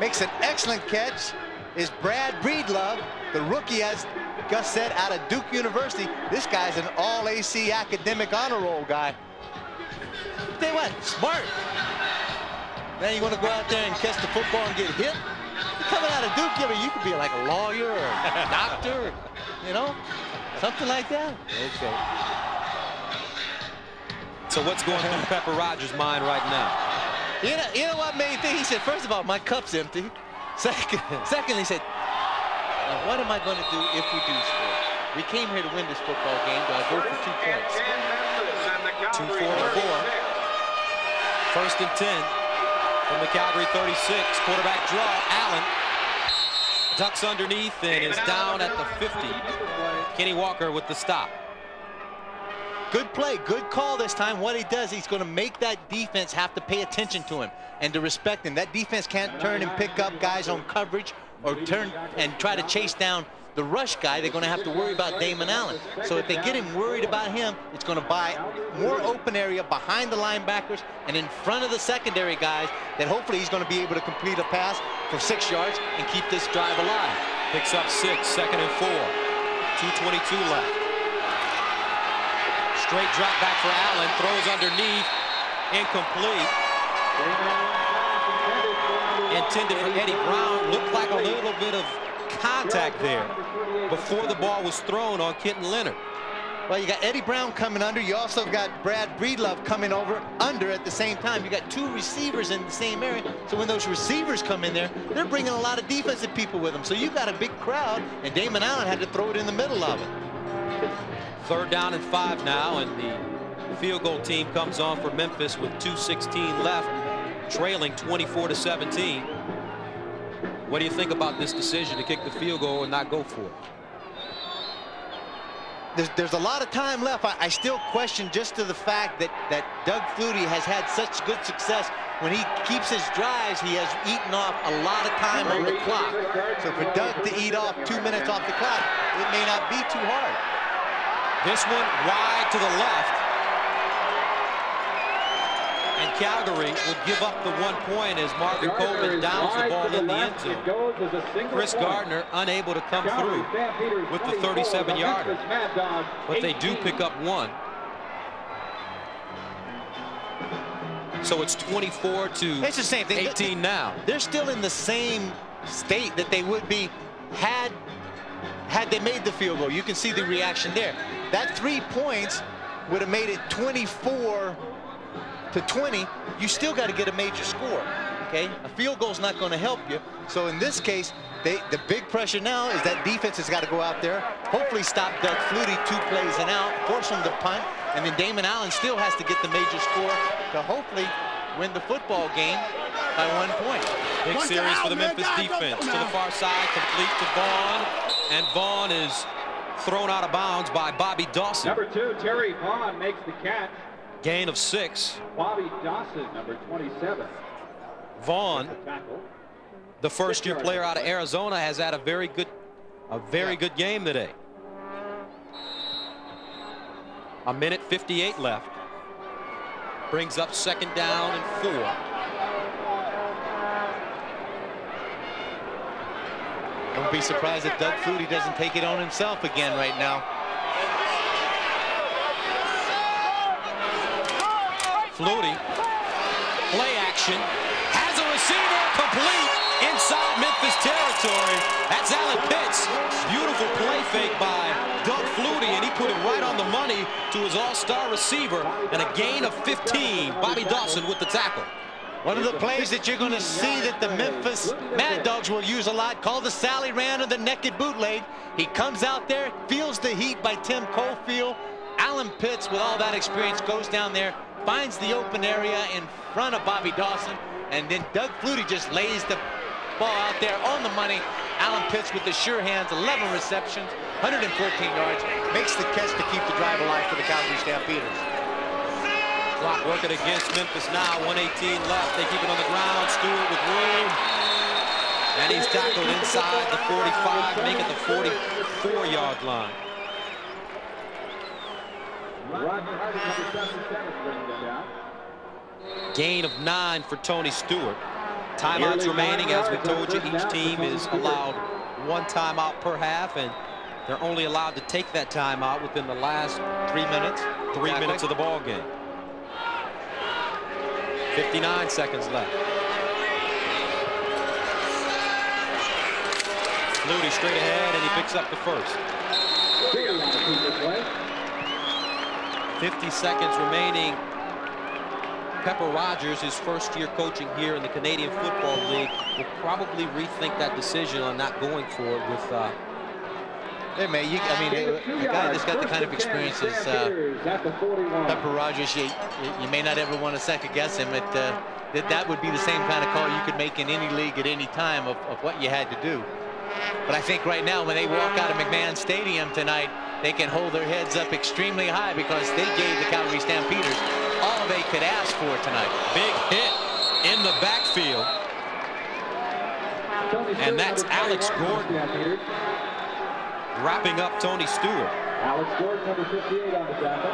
Makes an excellent catch. Is Brad Breedlove, the rookie, as Gus said, out of Duke University. This guy's an all-AC academic honor roll guy. Tell you what, smart. Now you want to go out there and catch the football and get hit? You're coming out of Duke, you could be like a lawyer or a doctor, you know, something like that. Okay. So what's going through Pepper Rogers' mind right now? You know what made me think? He said, first of all, my cup's empty. Secondly, he said, what am I going to do if we do score? We came here to win this football game. Do I go for 2 points? 2:44. 1st and 10 from the Calgary 36. Quarterback draw. Allen ducks underneath and is down at the 50. Kenny Walker with the stop. Good play, good call this time. What he does, he's going to make that defense have to pay attention to him and to respect him. That defense can't turn and pick up guys on coverage or turn and try to chase down the rush guy. They're going to have to worry about Damon Allen. So if they get him worried about him, it's going to buy more open area behind the linebackers and in front of the secondary guys that hopefully he's going to be able to complete a pass for 6 yards and keep this drive alive. Picks up 6, 2nd and 4. 2:22 left. Straight drop back for Allen, throws underneath, incomplete. Intended for Eddie Brown. Looked like a little bit of contact there before the ball was thrown on Kenton Leonard. Well, you got Eddie Brown coming under. You also got Brad Breedlove coming over under at the same time. You got 2 receivers in the same area. So when those receivers come in there, they're bringing a lot of defensive people with them. So you got a big crowd, and Damon Allen had to throw it in the middle of it. 3rd down and 5 now, and the field goal team comes on for Memphis with 2:16 left, trailing 24-17. What do you think about this decision to kick the field goal and not go for it? There's a lot of time left. I still question just to the fact that Doug Flutie has had such good success when he keeps his drives, he has eaten off a lot of time on the clock. So for Doug to eat off 2 minutes off the clock, it may not be too hard. This one wide to the left. And Calgary will give up the 1 point as Marvin Coleman downs the ball in the end zone. Chris Gardner unable to come through with the 37-yarder. But they do pick up 1. So it's 24 to It's the same thing. 18 now. They're still in the same state that they would be had they made the field goal. You can see the reaction there. That 3 points would have made it 24 to 20. You still got to get a major score. Okay, a field goal is not going to help you. So in this case, the big pressure now is that defense has got to go out there, hopefully stop Doug Flutie 2 plays and out, force him to punt, and then Damon Allen still has to get the major score to hopefully win the football game by 1 point. Big series for the Memphis defense. To the far side, complete to Vaughn, and Vaughn is thrown out of bounds by Bobby Dawson. Number 2, Terry Vaughn makes the catch. Gain of 6. Bobby Dawson, number 27. Vaughn, the first-year player out of Arizona, has had a very good game today. 1:58 left. Brings up 2nd down and 4. Don't be surprised if Doug Flutie doesn't take it on himself again right now. Flutie, play action, has a receiver complete inside Memphis territory. That's Alan Pitts. Beautiful play fake by Doug Flutie, and he put it right on the money to his all-star receiver, and a gain of 15. Bobby Dawson with the tackle. One of the plays that you're going to see that the Memphis Mad Dogs will use a lot, called the Sally Ran or the naked bootleg. He comes out there, feels the heat by Tim Cofield. Alan Pitts, with all that experience, goes down there, finds the open area in front of Bobby Dawson, and then Doug Flutie just lays the ball out there on the money. Alan Pitts with the sure hands, 11 receptions, 114 yards, makes the catch to keep the drive alive for the Calgary Stampeders. Clock working against Memphis now, 1:18 left. They keep it on the ground. Stewart with room. And he's tackled inside the 45, making the 44-yard line. Gain of 9 for Tony Stewart. Timeouts remaining. As we told you, each team is allowed 1 timeout per half, and they're only allowed to take that timeout within the last 3 minutes. 3 minutes of the ball game. 59 seconds left. Flutie straight ahead, and he picks up the first. 50 seconds remaining. Pepper Rogers, his first year coaching here in the Canadian Football League, will probably rethink that decision on not going for it with Hey, man, I mean, a guy that's got the kind of experience as Pepper Rogers, you may not ever want to second guess him, but that would be the same kind of call you could make in any league at any time of what you had to do. But I think right now, when they walk out of McMahon Stadium tonight, they can hold their heads up extremely high because they gave the Calgary Stampeders all they could ask for tonight. Big hit in the backfield. And that's Alex Gordon wrapping up Tony Stewart. Alex Gordon, number 58 on the tackle.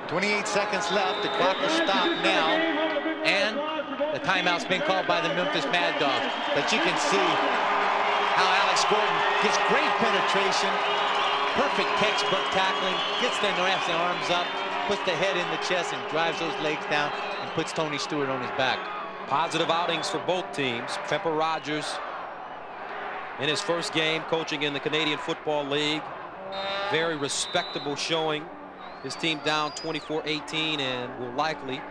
28 seconds left. The clock will stop now. And the timeout's been called by the Memphis Mad Dogs. But you can see how Alex Gordon gets great penetration, perfect textbook tackling, gets their arms up, puts the head in the chest and drives those legs down and puts Tony Stewart on his back. Positive outings for both teams. Pepper Rogers in his first game coaching in the Canadian Football League. Very respectable showing. His team down 24-18 and will likely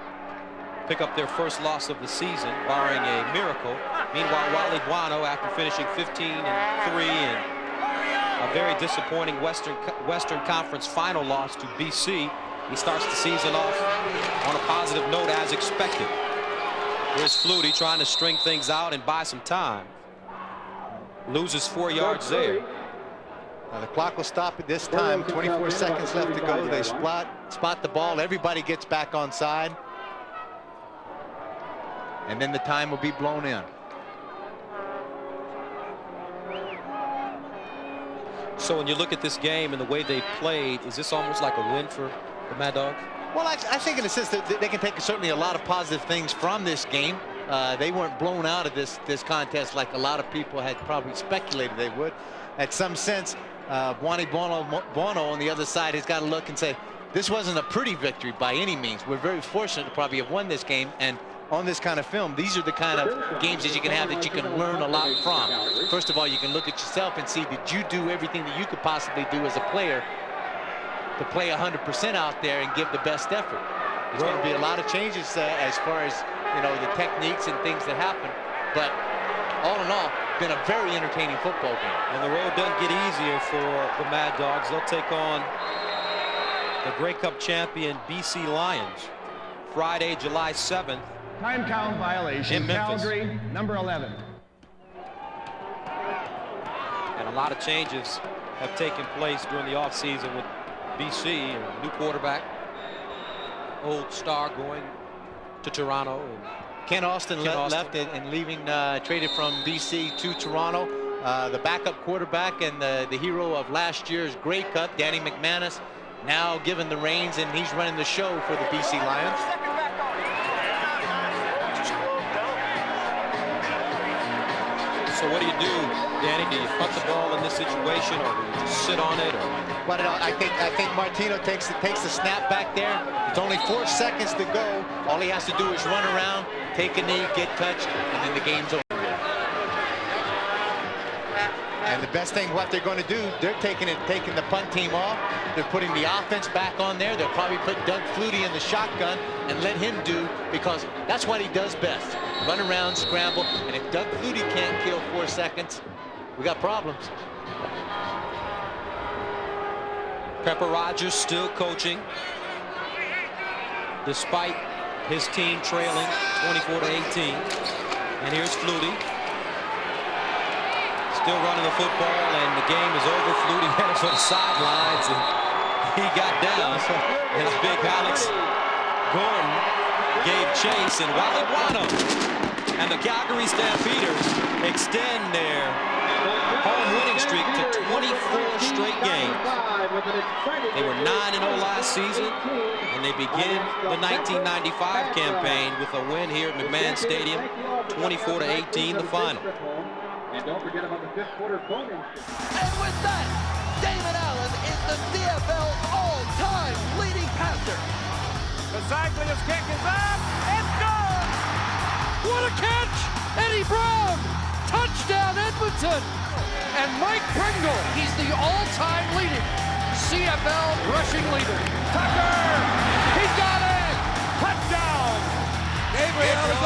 pick up their first loss of the season, barring a miracle. Meanwhile, Wally Buono, after finishing 15-3 and a very disappointing Western Conference final loss to BC, he starts the season off on a positive note as expected. Here's Flutie trying to string things out and buy some time. Loses 4 yards there. Now the clock will stop at this time. 24 seconds left to go. They spot the ball. Everybody gets back on side. and then the time will be blown in. So when you look at this game and the way they played, is this almost like a win for the Mad Dogs? Well, I think in a sense that they can take certainly a lot of positive things from this game. They weren't blown out of this contest like a lot of people had probably speculated they would. At some sense, Vaughn on the other side has got to look and say, this wasn't a pretty victory by any means. We're very fortunate to probably have won this game, and on this kind of film, these are the kind of games that you can have that you can learn a lot from. First of all, you can look at yourself and see, did you do everything that you could possibly do as a player to play 100% out there and give the best effort? There's going to be a lot of changes as far as, you know, the techniques and things that happen. But all in all, been a very entertaining football game. And the road doesn't get easier for the Mad Dogs. They'll take on the Grey Cup champion BC Lions Friday, July 7th. Time count violation. In Memphis. Calgary, number 11. And a lot of changes have taken place during the offseason with BC, and new quarterback, old star going to Toronto. And Ken Austin left and leaving, traded from BC to Toronto. The backup quarterback and the hero of last year's Grey Cup, Danny McManus, now given the reins, and he's running the show for the BC Lions. so what do you do, Danny? Do you punt the ball in this situation, or do you just sit on it? Or? Well, I think Martino takes the snap back there. It's only 4 seconds to go. All he has to do is run around, take a knee, get touched, and then the game's over. And the best thing, what they're going to do, they're taking the punt team off. They're putting the offense back on there. They'll probably put Doug Flutie in the shotgun and let him do, because that's what he does best. Run around, scramble, and if Doug Flutie can't kill 4 seconds, we got problems. Pepper Rogers still coaching, despite his team trailing 24-18. And here's Flutie. Still running the football, and the game is over. Flutie headed for the sidelines, and he got down. As big Alex Gordon gave chase, and Wally Buono and the Calgary Stampeders extend their home winning streak to 24 straight games. They were 9-0 last season, and they begin the 1995 campaign with a win here at McMahon Stadium, 24-18, the final. And don't forget about the fifth quarter phone-in. And with that, Damon Allen is the CFL's all-time leading passer. The cyclist kick is up. It's good. What a catch! Eddie Brown! Touchdown Edmonton! And Mike Pringle, he's the all-time leading CFL rushing leader. Tucker. He got it. Touchdown. Gabriel